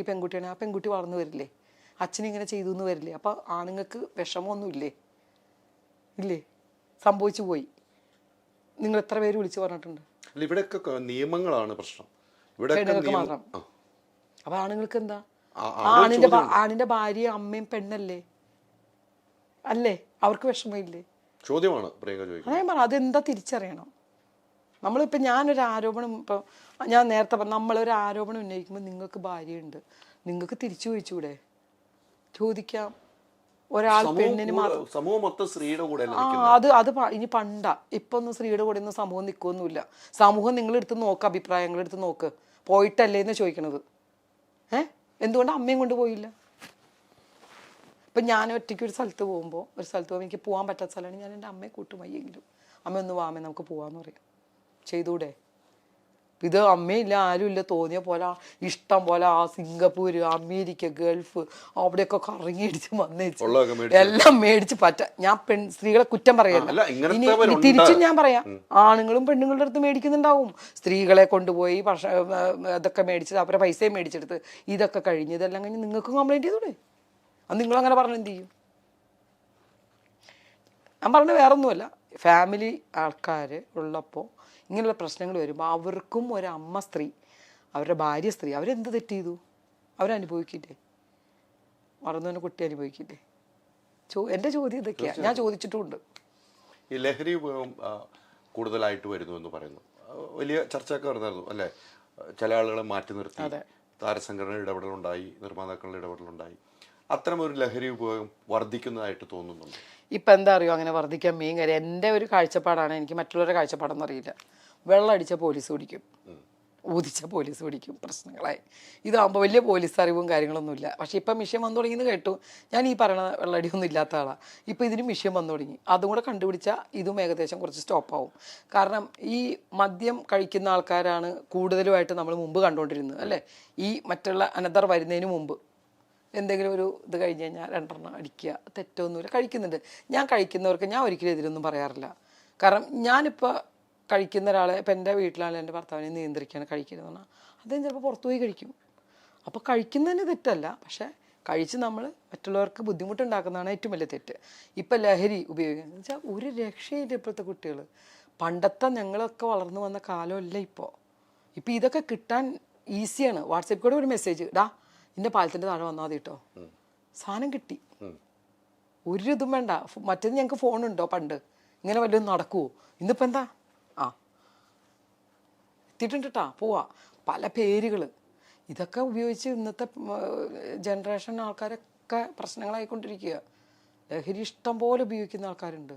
പെൺകുട്ടിയാണ്. ആ പെൺകുട്ടി വളർന്നു വരില്ലേ? അച്ഛനിങ്ങനെ ചെയ്തു എന്ന് വരില്ലേ? അപ്പോൾ ആണുങ്ങൾക്ക് വിഷമമൊന്നും ഇല്ലേ? ഇല്ലേ? സംഭവിച്ചു പോയി. നിങ്ങൾ എത്ര പേര് വിളിച്ചു പറഞ്ഞിട്ടുണ്ട്? ഇവിടെയൊക്കെ നിയമങ്ങളാണ് പ്രശ്നം. പെണ്ണുങ്ങൾക്ക് മാത്രം. അപ്പൊ ആണുങ്ങൾക്ക് എന്താ? ആണിന്റെ ഭാര്യ അമ്മയും പെണ്ണല്ലേ? അല്ലേ? അവർക്ക് വിഷമമില്ലേ? ചോദ്യമാണ്. അതെന്താ തിരിച്ചറിയണം. നമ്മളിപ്പോൾ ഞാനൊരു ആരോപണം, ഇപ്പോൾ ഞാൻ നേരത്തെ പറഞ്ഞു, നമ്മളൊരു ആരോപണം ഉന്നയിക്കുമ്പോൾ നിങ്ങൾക്ക് ഭാര്യയുണ്ട്, നിങ്ങൾക്ക് തിരിച്ചു ചോദിച്ചൂടെ? ചോദിക്കാം. ഒരാൾ പെണ്ണിന് അത് ഇനി പണ്ടാ. ഇപ്പൊ ഒന്നും സ്ത്രീയുടെ കൂടെ ഒന്നും സമൂഹം നിൽക്കൊന്നുമില്ല. സമൂഹം നിങ്ങളെടുത്ത് നോക്ക്, അഭിപ്രായങ്ങളെടുത്ത് നോക്ക്. പോയിട്ടല്ലേ എന്ന് ചോദിക്കണത്. എന്തുകൊണ്ട് അമ്മയും കൊണ്ട് പോയില്ല? ഇപ്പം ഞാൻ ഒറ്റയ്ക്ക് ഒരു സ്ഥലത്ത് പോകുമ്പോൾ എനിക്ക് പോകാൻ പറ്റാത്ത സ്ഥലമാണ്, ഞാൻ എൻ്റെ അമ്മയെ കൂട്ടും വയ്യെങ്കിലും അമ്മ ഒന്ന് വാമേ നമുക്ക് പോകാമെന്ന് പറയും. ചെയ്തൂടെ? ഇത് അമ്മയില്ല ആരുമില്ല, തോന്നിയ പോലെ ഇഷ്ടം പോലെ ആ സിംഗപ്പൂർ, അമേരിക്ക, ഗൾഫ് അവിടെയൊക്കെ കറങ്ങിയടിച്ച് വന്നേച്ച് എല്ലാം മേടിച്ച് ഞാൻ സ്ത്രീകളെ കുറ്റം പറയല്ല. ഇനി തിരിച്ചും ഞാൻ പറയാം, ആണുങ്ങളും പെണ്ണുങ്ങളുടെ അടുത്ത് മേടിക്കുന്നുണ്ടാവും. സ്ത്രീകളെ കൊണ്ടുപോയി അതൊക്കെ മേടിച്ചത് അവരെ പൈസയും മേടിച്ചെടുത്ത് ഇതൊക്കെ കഴിഞ്ഞ് ഇതെല്ലാം കഴിഞ്ഞ് നിങ്ങൾക്കും കംപ്ലൈൻറ്റ് ചെയ്തൂടെ? അത് നിങ്ങളങ്ങനെ പറഞ്ഞ് എന്ത് ചെയ്യും? ഞാൻ പറഞ്ഞത് വേറൊന്നുമല്ല, ഫാമിലി ആൾക്കാർ ഉള്ളപ്പോൾ ഇങ്ങനെയുള്ള പ്രശ്നങ്ങൾ വരുമ്പോൾ അവർക്കും ഒരമ്മ സ്ത്രീ, അവരുടെ ഭാര്യ സ്ത്രീ, അവരെന്ത് തെറ്റ് ചെയ്തു? അവരനുഭവിക്കില്ലേ? മറന്നവനെ കുട്ടി അനുഭവിക്കില്ലേ? എൻ്റെ ചോദ്യം ഇതൊക്കെയാണ്, ഞാൻ ചോദിച്ചിട്ടുമുണ്ട്. ഈ ലഹരി ഉപയോഗം കൂടുതലായിട്ട് വരുന്നു എന്ന് പറയുന്നു, വലിയ ചർച്ചയൊക്കെ നടന്നായിരുന്നു അല്ലേ? ചില ആളുകളെ മാറ്റി നിർത്തി, താരസംഘടന ഇടപെടലുണ്ടായി, നിർമ്മാതാക്കളുടെ ഇടപെടലുണ്ടായി. അത്തരം ഒരു ലഹരി ഉപയോഗം വർദ്ധിക്കുന്നതായിട്ട് തോന്നുന്നുണ്ട്. ഇപ്പം എന്താ അറിയോ അങ്ങനെ വർദ്ധിക്കാൻ മെയിൻ കാര്യം? എൻ്റെ ഒരു കാഴ്ചപ്പാടാണ്, എനിക്ക് മറ്റുള്ളവരുടെ കാഴ്ചപ്പാടൊന്നും അറിയില്ല. വെള്ളം അടിച്ച പോലീസ് പിടിക്കും, ഊതിച്ച പോലീസ് പിടിക്കും, പ്രശ്നങ്ങളായി. ഇതാകുമ്പോൾ വലിയ പോലീസ് അറിവും കാര്യങ്ങളൊന്നുമില്ല. പക്ഷേ ഇപ്പം മിഷ്യൻ വന്നു തുടങ്ങിയെന്ന് കേട്ടു. ഞാൻ ഈ പറയണ വെള്ളടിയൊന്നും ഇല്ലാത്ത ആളാണ്. ഇപ്പം ഇതിന് മിഷ്യൻ വന്നു തുടങ്ങി. അതും കൂടെ കണ്ടുപിടിച്ചാൽ ഇതും ഏകദേശം കുറച്ച് സ്റ്റോപ്പാവും. കാരണം ഈ മദ്യം കഴിക്കുന്ന ആൾക്കാരാണ് കൂടുതലുമായിട്ട് നമ്മൾ മുമ്പ് കണ്ടുകൊണ്ടിരുന്നത് അല്ലേ? ഈ മറ്റുള്ള അനന്തർ വരുന്നതിന് മുമ്പ് എന്തെങ്കിലും ഒരു ഇത് കഴിഞ്ഞ് കഴിഞ്ഞാൽ 2 എണ്ണം അടിക്കുക, തെറ്റൊന്നുമില്ല, കഴിക്കുന്നുണ്ട്. ഞാൻ കഴിക്കുന്നവർക്ക് ഞാൻ ഒരിക്കലും എതിരൊന്നും പറയാറില്ല. കാരണം ഞാനിപ്പോൾ കഴിക്കുന്ന ഒരാളെ, ഇപ്പം എൻ്റെ വീട്ടിലാണെങ്കിൽ എൻ്റെ ഭർത്താവിനെ നിയന്ത്രിക്കുകയാണ് കഴിക്കരുതെന്ന് പറഞ്ഞാൽ അദ്ദേഹം ചിലപ്പോൾ പുറത്തു പോയി കഴിക്കും. അപ്പോൾ കഴിക്കുന്നതിന് തെറ്റല്ല, പക്ഷേ കഴിച്ച് നമ്മൾ മറ്റുള്ളവർക്ക് ബുദ്ധിമുട്ടുണ്ടാക്കുന്നതാണ് ഏറ്റവും വലിയ തെറ്റ്. ഇപ്പം ലഹരി ഉപയോഗിക്കുന്നത് വെച്ചാൽ ഒരു രക്ഷയില്ല ഇപ്പോഴത്തെ കുട്ടികൾ. പണ്ടത്തെ ഞങ്ങളൊക്കെ വളർന്നു വന്ന കാലമല്ല ഇപ്പോൾ. ഇപ്പം ഇതൊക്കെ കിട്ടാൻ ഈസിയാണ്. വാട്സപ്പിൽ കൂടെ ഒരു മെസ്സേജ്, ഇന്ന പാലത്തിൻ്റെ താഴെ വന്നാൽ മതി കേട്ടോ, സാധനം കിട്ടി, ഒരു ഇതും വേണ്ട. മറ്റേത് ഞങ്ങൾക്ക് ഫോണുണ്ടോ പണ്ട്? ഇങ്ങനെ വല്ലതും നടക്കുമോ? ഇന്നിപ്പോൾ എന്താ? എത്തിയിട്ടുണ്ട് കേട്ടാ, പോവാ, പല പേരുകൾ. ഇതൊക്കെ ഉപയോഗിച്ച് ഇന്നത്തെ ജനറേഷൻ ആൾക്കാരൊക്കെ പ്രശ്നങ്ങളായിക്കൊണ്ടിരിക്കുക. ലഹരി ഇഷ്ടം പോലെ ഉപയോഗിക്കുന്ന ആൾക്കാരുണ്ട്.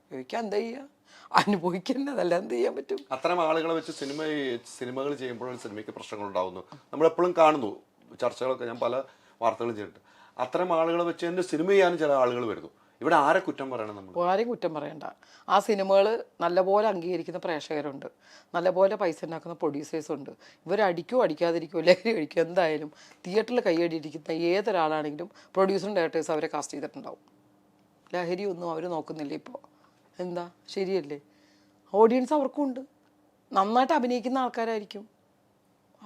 ഉപയോഗിക്കാൻ എന്താ ചെയ്യുക? അനുഭവിക്കുന്നതല്ല, എന്ത് ചെയ്യാൻ പറ്റും? അത്തരം ആളുകളെ വെച്ച് സിനിമകൾ ചെയ്യുമ്പോഴാണ് സിനിമയ്ക്ക് പ്രശ്നങ്ങൾ ഉണ്ടാവുന്നു. നമ്മളെപ്പോഴും കാണുന്നു ചർച്ചകളൊക്കെ, ഞാൻ പല വാർത്തകളും ചെയ്തിട്ടുണ്ട്. അത്തരം ആളുകളെ വെച്ച് തന്നെ സിനിമ ചെയ്യാനും ചില ആളുകൾ വരുന്നു. ഇവിടെ ആരെ കുറ്റം പറയണം? നമ്മൾ ആരെയും കുറ്റം പറയണ്ട. ആ സിനിമകൾ നല്ലപോലെ അംഗീകരിക്കുന്ന പ്രേക്ഷകരുണ്ട്, നല്ലപോലെ പൈസ ഉണ്ടാക്കുന്ന പ്രൊഡ്യൂസേഴ്സ് ഉണ്ട്. ഇവരടിക്കോ അടിക്കാതിരിക്കോ ലഹരി കഴിക്കോ എന്തായാലും തിയേറ്ററിൽ കൈയടിയിരിക്കുന്ന ഏതൊരാളാണെങ്കിലും പ്രൊഡ്യൂസറും ഡയറക്ടേഴ്സും അവരെ കാസ്റ്റ് ചെയ്തിട്ടുണ്ടാവും. ലഹരി ഒന്നും അവർ നോക്കുന്നില്ല ഇപ്പോൾ. എന്താ ശരിയല്ലേ? ഓഡിയൻസ് അവർക്കും ഉണ്ട്, നന്നായിട്ട് അഭിനയിക്കുന്ന ആൾക്കാരായിരിക്കും,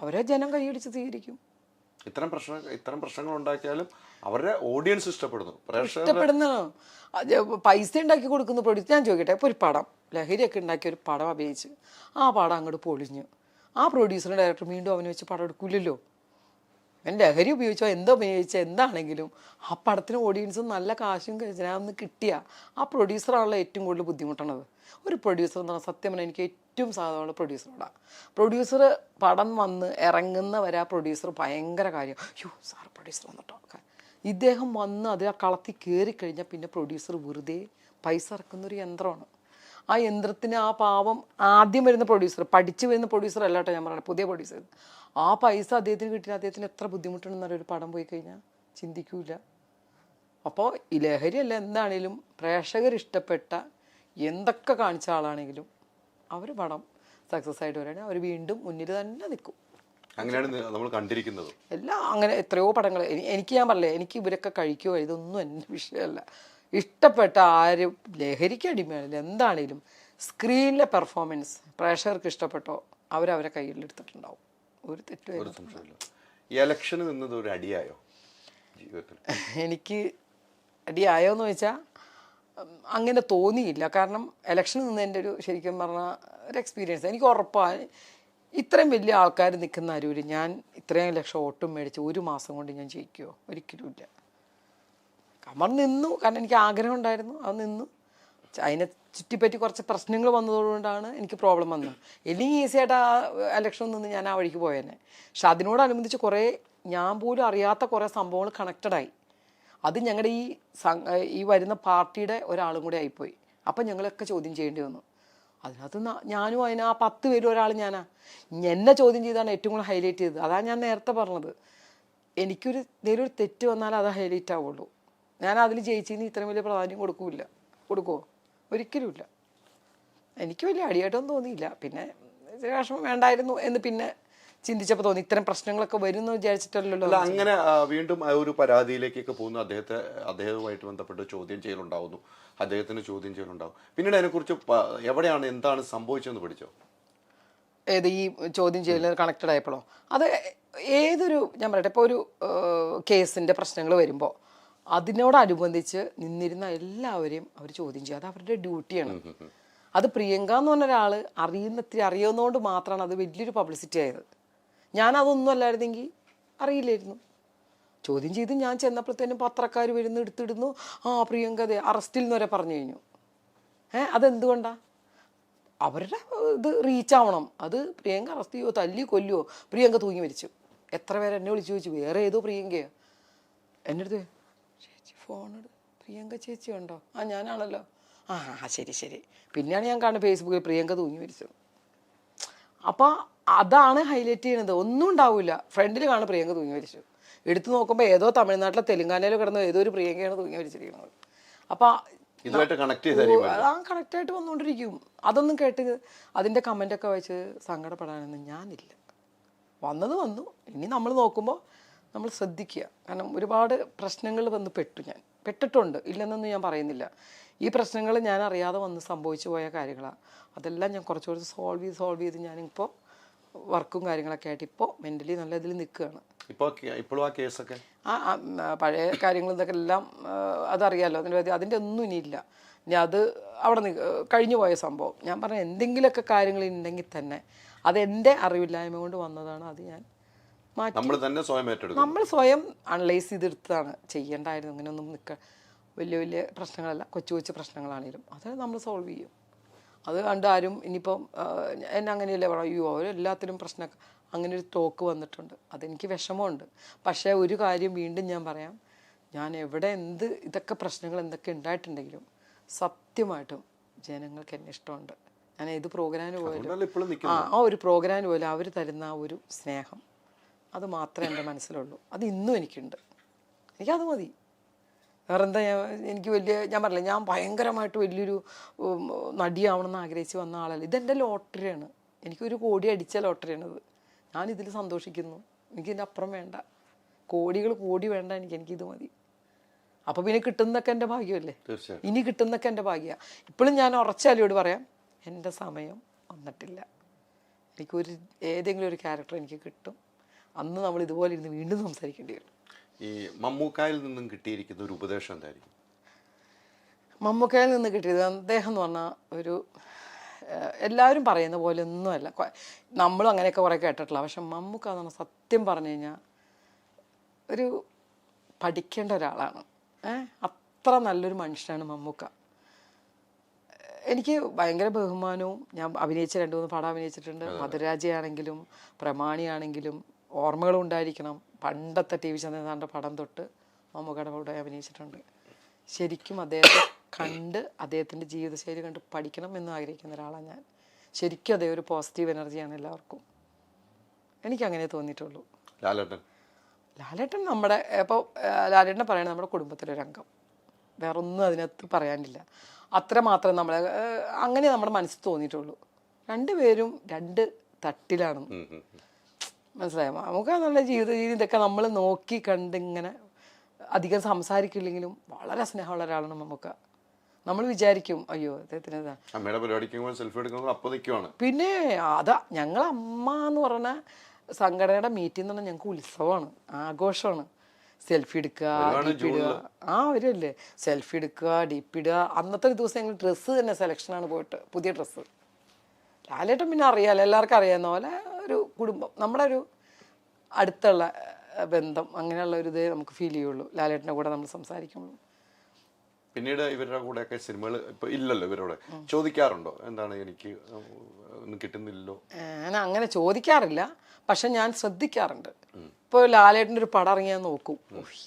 അവരെ ജനം കൈയടിച്ച് സ്വീകരിക്കും. ഇത്തരം പ്രശ്നങ്ങൾ ഉണ്ടാക്കിയാലും അവരുടെ ഓഡിയൻസ് ഇഷ്ടപ്പെടുന്നു. പൈസ ഉണ്ടാക്കി കൊടുക്കുന്ന പ്രൊഡ്യൂസ്. ഞാൻ ചോദിക്കട്ടെ, ഇപ്പോൾ ഒരു പടം ലഹരിയൊക്കെ ഉണ്ടാക്കിയ ഒരു പടം അഭിനയിച്ച് ആ പടം അങ്ങോട്ട് പൊളിഞ്ഞു, ആ പ്രൊഡ്യൂസറും ഡയറക്ടർ വീണ്ടും അവനെ വെച്ച് പടം എടുക്കില്ലല്ലോ. അവൻ ലഹരി ഉപയോഗിച്ചോ എന്തോ ഉപയോഗിച്ചോ എന്താണെങ്കിലും ആ പടത്തിന് ഓഡിയൻസും നല്ല കാശും ഒന്ന് കിട്ടിയ ആ പ്രൊഡ്യൂസറാണല്ലോ ഏറ്റവും കൂടുതൽ ബുദ്ധിമുട്ടണത്. ഒരു പ്രൊഡ്യൂസർ എന്ന് പറഞ്ഞാൽ സത്യം പറഞ്ഞാൽ എനിക്ക് ഏറ്റവും സാധാരണ പ്രൊഡ്യൂസറോടാണ്. പ്രൊഡ്യൂസർ പടം വന്ന് ഇറങ്ങുന്നവരെ ആ പ്രൊഡ്യൂസർ ഭയങ്കര കാര്യം, അയ്യോ സാർ പ്രൊഡ്യൂസർ വന്നിട്ടോ. ഇദ്ദേഹം വന്ന് അത് ആ കളത്തിൽ കയറിക്കഴിഞ്ഞാൽ പിന്നെ പ്രൊഡ്യൂസർ വെറുതെ പൈസ ഇറക്കുന്നൊരു യന്ത്രമാണ്. ആ യന്ത്രത്തിന് ആ പാവം ആദ്യം വരുന്ന പ്രൊഡ്യൂസർ, പഠിച്ചു വരുന്ന പ്രൊഡ്യൂസർ അല്ലാട്ടോ ഞാൻ പറയുന്നത്, പുതിയ പ്രൊഡ്യൂസർ, ആ പൈസ അദ്ദേഹത്തിന് കിട്ടിയാൽ അദ്ദേഹത്തിന് എത്ര ബുദ്ധിമുട്ടുണ്ടെന്ന് അറിയാം. ഒരു പടം പോയി കഴിഞ്ഞാൽ ചിന്തിക്കൂല. അപ്പോൾ ഈ ലഹരിയല്ല എന്താണേലും പ്രേക്ഷകരിഷ്ടപ്പെട്ട എന്തൊക്കെ കാണിച്ച ആളാണെങ്കിലും അവർ പടം സക്സസ് ആയിട്ട് വരികയാണെങ്കിൽ അവർ വീണ്ടും മുന്നിൽ തന്നെ നിൽക്കും. അങ്ങനെയാണ് നമ്മൾ കണ്ടിരിക്കുന്നത്. എല്ലാം അങ്ങനെ എത്രയോ പടങ്ങൾ എനിക്ക് ഞാൻ പറഞ്ഞില്ലേ, എനിക്ക് ഇവരൊക്കെ കഴിക്കുമോ ഇതൊന്നും എൻ്റെ വിഷയമല്ല. ഇഷ്ടപ്പെട്ട ആരും ലഹരിക്ക് അടിമയാണില്ല, എന്താണേലും സ്ക്രീനിലെ പെർഫോമൻസ് പ്രേക്ഷകർക്ക് ഇഷ്ടപ്പെട്ടോ അവരവരെ കയ്യിലെടുത്തിട്ടുണ്ടാവും. ഒരു തെറ്റും. ഈ ഇലക്ഷന് നിന്നത് ഒരു അടിയായോ ജീവിതത്തിൽ? എനിക്ക് അടിയായോ എന്ന് ചോദിച്ചാൽ അങ്ങനെ തോന്നിയില്ല. കാരണം ഇലക്ഷന് നിന്നതിൻ്റെ ഒരു ശരിക്കും പറഞ്ഞാൽ ഒരു എക്സ്പീരിയൻസ് എനിക്ക് ഉറപ്പാണ്. ഇത്രയും വലിയ ആൾക്കാർ നിൽക്കുന്ന അരൂര് ഞാൻ ഇത്രയും ലക്ഷം വോട്ടും മേടിച്ച് 1 മാസം കൊണ്ട് ഞാൻ ജയിക്കുമോ? ഒരിക്കലും ഇല്ല. കമർ നിന്നു, കാരണം എനിക്ക് ആഗ്രഹം ഉണ്ടായിരുന്നു, അത് നിന്നു. അതിനെ ചുറ്റിപ്പറ്റി കുറച്ച് പ്രശ്നങ്ങൾ വന്നതുകൊണ്ടാണ് എനിക്ക് പ്രോബ്ലം വന്നത്. അല്ലെങ്കിൽ ഈസിയായിട്ട് ആ ഇലക്ഷൻ നിന്ന് ഞാൻ ആ വഴിക്ക് പോയേനെ. പക്ഷെ അതിനോടനുബന്ധിച്ച് കുറേ ഞാൻ പോലും അറിയാത്ത കുറേ സംഭവങ്ങൾ കണക്റ്റഡായി. അത് ഞങ്ങളുടെ ഈ വരുന്ന പാർട്ടിയുടെ ഒരാളും കൂടെ ആയിപ്പോയി. അപ്പം ഞങ്ങളൊക്കെ ചോദ്യം ചെയ്യേണ്ടി വന്നു. അതിനകത്ത് ഞാനും ആ 10 പേരും ഒരാൾ ഞാനാ. എന്നെ ചോദ്യം ചെയ്താണ് ഏറ്റവും കൂടുതൽ ഹൈലൈറ്റ് ചെയ്തത്. അതാണ് ഞാൻ നേരത്തെ പറഞ്ഞത്, എന്തെങ്കിലും ഒരു തെറ്റ് വന്നാൽ അത് ഹൈലൈറ്റ് ആവുള്ളൂ. ഞാൻ അതിൽ ജയിച്ചതിന് ഇത്രയും വലിയ പ്രാധാന്യം കൊടുക്കുമോ ഒരിക്കലുമില്ല. എനിക്ക് വലിയ അടിയായിട്ടൊന്നും തോന്നിയില്ല. പിന്നെ വിഷമം വേണ്ടായിരുന്നു എന്ന് പിന്നെ ചിന്തിച്ചപ്പോൾ തോന്നി, ഇത്തരം പ്രശ്നങ്ങളൊക്കെ വരുമെന്ന് വിചാരിച്ചിട്ടല്ലോ. അല്ല, അങ്ങനെ വീണ്ടും ആ ഒരു പരാതിയിലേക്കൊക്കെ പോകുന്നു. അദ്ദേഹവുമായിട്ട് ബന്ധപ്പെട്ട് ചോദ്യം ചെയ്യലുണ്ടാവുന്നു, അദ്ദേഹത്തിന് ചോദ്യം ചെയ്യലുണ്ടാവും. പിന്നീട് അതിനെക്കുറിച്ച് എവിടെയാണ് എന്താണ് സംഭവിച്ചതെന്ന് പഠിച്ചോ? ഏത് ഈ ചോദ്യം ചെയ്യൽ കണക്റ്റഡ് ആയപ്പോഴോ? അത് ഏതൊരു, ഞാൻ പറയട്ടെ, ഇപ്പോൾ ഒരു കേസിൻ്റെ പ്രശ്നങ്ങൾ വരുമ്പോൾ അതിനോടനുബന്ധിച്ച് നിന്നിരുന്ന എല്ലാവരെയും അവർ ചോദ്യം ചെയ്യുക. അത് അവരുടെ ഡ്യൂട്ടിയാണ്. അത് പ്രിയങ്ക എന്ന് പറഞ്ഞ ഒരാൾ അറിയുന്നതുകൊണ്ട് മാത്രമാണ് അത് വലിയൊരു പബ്ലിസിറ്റി ആയത്. ഞാനതൊന്നും അല്ലായിരുന്നെങ്കിൽ അറിയില്ലായിരുന്നു. ചോദ്യം ചെയ്ത് ഞാൻ ചെന്നപ്പോഴത്തേനും പത്രക്കാർ വരുന്നു, എടുത്തിടുന്നു, പ്രിയങ്ക അതെ അറസ്റ്റിൽ എന്ന് വരെ പറഞ്ഞു കഴിഞ്ഞു. അതെന്തുകൊണ്ടാണ്? അവരുടെ ഇത് റീച്ച് ആവണം. അത് പ്രിയങ്ക അറസ്റ്റ് ചെയ്യുമോ, തല്ലി കൊല്ലുമോ, പ്രിയങ്ക തൂങ്ങി മരിച്ചു. എത്ര പേര് എന്നെ വിളിച്ചു ചോദിച്ചു, വേറെ ഏതോ പ്രിയങ്കയോ? എൻ്റെ അടുത്ത് ചേച്ചി ഫോണെടു, പ്രിയങ്ക ചേച്ചി ഉണ്ടോ? ഞാനാണല്ലോ. ശരി. പിന്നെയാണ് ഞാൻ കാണുന്നത് ഫേസ്ബുക്കിൽ പ്രിയങ്ക തൂങ്ങി മരിച്ചു. അപ്പോൾ അതാണ് ഹൈലൈറ്റ് ചെയ്യണത്. ഒന്നും ഉണ്ടാവില്ല, ഫ്രണ്ടിൽ കാണും പ്രിയങ്ക തൂങ്ങി മരിച്ചു. എടുത്തു നോക്കുമ്പോൾ ഏതോ തമിഴ്നാട്ടിലെ തെലുങ്കാനയിലോ കിടന്ന ഏതോ ഒരു പ്രിയങ്കയാണ് തൂങ്ങി മരിച്ചിരിക്കുന്നത്. അപ്പോൾ കണക്റ്റായിട്ട് വന്നുകൊണ്ടിരിക്കും. അതൊന്നും കേട്ട് അതിൻ്റെ കമൻ്റൊക്കെ വെച്ച് സങ്കടപ്പെടാനൊന്നും ഞാനില്ല. വന്നത് വന്നു. ഇനി നമ്മൾ നോക്കുമ്പോൾ നമ്മൾ ശ്രദ്ധിക്കുക. കാരണം ഒരുപാട് പ്രശ്നങ്ങൾ വന്ന് പെട്ടിട്ടുണ്ട്, ഇല്ലെന്നൊന്നും ഞാൻ പറയുന്നില്ല. ഈ പ്രശ്നങ്ങൾ ഞാൻ അറിയാതെ വന്ന് സംഭവിച്ചു പോയ കാര്യങ്ങളാണ്. അതെല്ലാം ഞാൻ കുറച്ചുകൂടി സോൾവ് ചെയ്ത് ഞാനിപ്പോൾ വർക്കും കാര്യങ്ങളൊക്കെ ആയിട്ട് ഇപ്പോൾ മെൻ്റലി നല്ല ഇതിൽ നിൽക്കുകയാണ്. ഇപ്പോഴും ആ കേസൊക്കെ പഴയ കാര്യങ്ങൾ ഇതൊക്കെ എല്ലാം അതറിയാമല്ലോ. അതിൻ്റെ ഒന്നും ഇനിയില്ല. ഇനി അത് അവിടെ കഴിഞ്ഞു പോയ സംഭവം. ഞാൻ പറഞ്ഞ എന്തെങ്കിലുമൊക്കെ കാര്യങ്ങൾ ഉണ്ടെങ്കിൽ തന്നെ അതെൻ്റെ അറിവില്ലായ്മ കൊണ്ട് വന്നതാണ്. അത് ഞാൻ മാറ്റി നമ്മൾ സ്വയം അനലൈസ് ചെയ്തെടുത്താണ്. ചെയ്യേണ്ടായിരുന്നു അങ്ങനെയൊന്നും വലിയ പ്രശ്നങ്ങളല്ല, കൊച്ചു പ്രശ്നങ്ങളാണെങ്കിലും അത് നമ്മൾ സോൾവ് ചെയ്യും. അത് കണ്ട് ആരും ഇനിയിപ്പം എന്നെ അങ്ങനെയല്ലേ പറയൂ, അവരെല്ലാത്തിനും പ്രശ്നം, അങ്ങനെ ഒരു ടോക്ക് വന്നിട്ടുണ്ട്. അതെനിക്ക് വിഷമമുണ്ട്. പക്ഷേ ഒരു കാര്യം വീണ്ടും ഞാൻ പറയാം, ഞാൻ എവിടെ ഇതൊക്കെ പ്രശ്നങ്ങൾ എന്തൊക്കെ ഉണ്ടായിട്ടുണ്ടെങ്കിലും സത്യമായിട്ടും ജനങ്ങൾക്ക് എന്നെ ഇഷ്ടമുണ്ട്. ഞാൻ ഏത് പ്രോഗ്രാമിന് പോയാലും ഒരു പ്രോഗ്രാമിന് പോയാലും അവർ തരുന്ന ആ ഒരു സ്നേഹം, അത് മാത്രമേ എൻ്റെ മനസ്സിലുള്ളൂ. അത് ഇന്നും എനിക്കുണ്ട്. എനിക്കത് മതി. വേറെന്താ? എനിക്ക് ഞാൻ പറഞ്ഞില്ല, ഞാൻ ഭയങ്കരമായിട്ട് വലിയൊരു നടിയാവണമെന്ന് ആഗ്രഹിച്ച് വന്ന ആളല്ല. ഇതെൻ്റെ ലോട്ടറിയാണ്. എനിക്കൊരു കോടി അടിച്ച ലോട്ടറിയാണിത്. ഞാനിതിൽ സന്തോഷിക്കുന്നു. എനിക്കിതിൻ്റെ അപ്പുറം വേണ്ട, കോടി വേണ്ട. എനിക്കിത് മതി. അപ്പോൾ പിന്നെ കിട്ടുന്നതൊക്കെ എൻ്റെ ഭാഗ്യമല്ലേ. ഇനി കിട്ടുന്നതൊക്കെ എൻ്റെ ഭാഗ്യമാണ്. ഇപ്പോഴും ഞാൻ ഉറച്ചാലിയോട് പറയാം, എൻ്റെ സമയം വന്നിട്ടില്ല. ഏതെങ്കിലും ഒരു ക്യാരക്ടർ എനിക്ക് കിട്ടും. അന്ന് നമ്മൾ ഇതുപോലെ ഇരുന്ന് വീണ്ടും സംസാരിക്കേണ്ടി വരും. ഈ മമ്മൂക്കായിൽ നിന്നും കിട്ടിയിരിക്കുന്ന ഒരു ഉപദേശം എന്തായിരിക്കും? മമ്മൂക്കായിൽ നിന്ന് കിട്ടിയത്, അദ്ദേഹം എന്ന് പറഞ്ഞാൽ ഒരു എല്ലാവരും പറയുന്ന പോലെ ഒന്നുമല്ല. നമ്മളും അങ്ങനെയൊക്കെ കുറേ കേട്ടിട്ടില്ല. പക്ഷെ മമ്മൂക്ക എന്ന് പറഞ്ഞാൽ സത്യം പറഞ്ഞു കഴിഞ്ഞാൽ ഒരു പഠിക്കേണ്ട ഒരാളാണ്. അത്ര നല്ലൊരു മനുഷ്യനാണ് മമ്മൂക്ക. എനിക്ക് ഭയങ്കര ബഹുമാനവും. ഞാൻ അഭിനയിച്ച 2-3 പടം അഭിനയിച്ചിട്ടുണ്ട്. മധുരാജയാണെങ്കിലും പ്രമാണിയാണെങ്കിലും ഓർമ്മകളും ഉണ്ടായിരിക്കണം. പണ്ടത്തെ TV ചന്ദ്രനാഥൻ്റെ പടം തൊട്ട് മമ്മൂക്കയുടെ കൂടെ അഭിനയിച്ചിട്ടുണ്ട്. ശരിക്കും അദ്ദേഹത്തെ കണ്ട് അദ്ദേഹത്തിൻ്റെ ജീവിതശൈലി കണ്ട് പഠിക്കണം എന്ന് ആഗ്രഹിക്കുന്ന ഒരാളാണ് ഞാൻ. ശരിക്കും അതേ ഒരു പോസിറ്റീവ് എനർജിയാണ് എല്ലാവർക്കും. എനിക്കങ്ങനെ തോന്നിയിട്ടുള്ളൂ. ലാലേട്ടൻ നമ്മുടെ ഇപ്പോൾ ലാലേട്ടനെ പറയണത് നമ്മുടെ കുടുംബത്തിലൊരംഗം, വേറൊന്നും അതിനകത്ത് പറയാനില്ല. അത്ര മാത്രമേ അങ്ങനെ നമ്മുടെ മനസ്സിൽ തോന്നിയിട്ടുള്ളൂ. രണ്ടുപേരും 2 തട്ടിലാണ്. മനസ്സിലായോ? നമുക്ക് നല്ല ജീവിത രീതി ഇതൊക്കെ നമ്മൾ നോക്കി കണ്ടിങ്ങനെ അധികം സംസാരിക്കില്ലെങ്കിലും വളരെ സ്നേഹമുള്ള ഒരാളാണ് നമുക്ക്. നമ്മൾ വിചാരിക്കും അയ്യോ അദ്ദേഹത്തിന് പിന്നെ അതാ ഞങ്ങൾ അമ്മ എന്ന് പറഞ്ഞ സംഘടനയുടെ മീറ്റിംഗ് എന്ന് പറഞ്ഞാൽ ഞങ്ങൾക്ക് ഉത്സവമാണ്, ആഘോഷമാണ്. സെൽഫി എടുക്കുക, ഡിപി ഇടുക. അവരല്ലേ സെൽഫി എടുക്കുക, ഡിപി ഇടുക. അന്നത്തെ ഒരു ദിവസം ഞങ്ങൾ ഡ്രസ്സ് തന്നെ സെലക്ഷനാണ് പോയിട്ട്, പുതിയ ഡ്രസ്സ്. ലാലേട്ടൻ പിന്നെ അറിയാമല്ലോ, എല്ലാവർക്കും അറിയാവുന്ന പോലെ ഒരു കുടുംബം, നമ്മുടെ ഒരു അടുത്തുള്ള ബന്ധം, അങ്ങനെയുള്ള ഒരു ഇതേ നമുക്ക് ഫീൽ ചെയ്യുള്ളൂ ലാലേട്ടൻ്റെ കൂടെ നമ്മൾ സംസാരിക്കുള്ളൂ. പിന്നീട് ഇവരുടെ കൂടെയൊക്കെ സിനിമകൾ ഇപ്പോൾ ഇല്ലല്ലോ, ഇവരോട് ചോദിക്കാറുണ്ടോ എന്താണ് എനിക്ക് ഒന്നും കിട്ടുന്നില്ലല്ലോ? ഞാൻ അങ്ങനെ ചോദിക്കാറില്ല, പക്ഷെ ഞാൻ ശ്രദ്ധിക്കാറുണ്ട്. ഇപ്പോൾ ലാലേട്ടൻ്റെ ഒരു പടം ഇറങ്ങിയാൽ നോക്കും,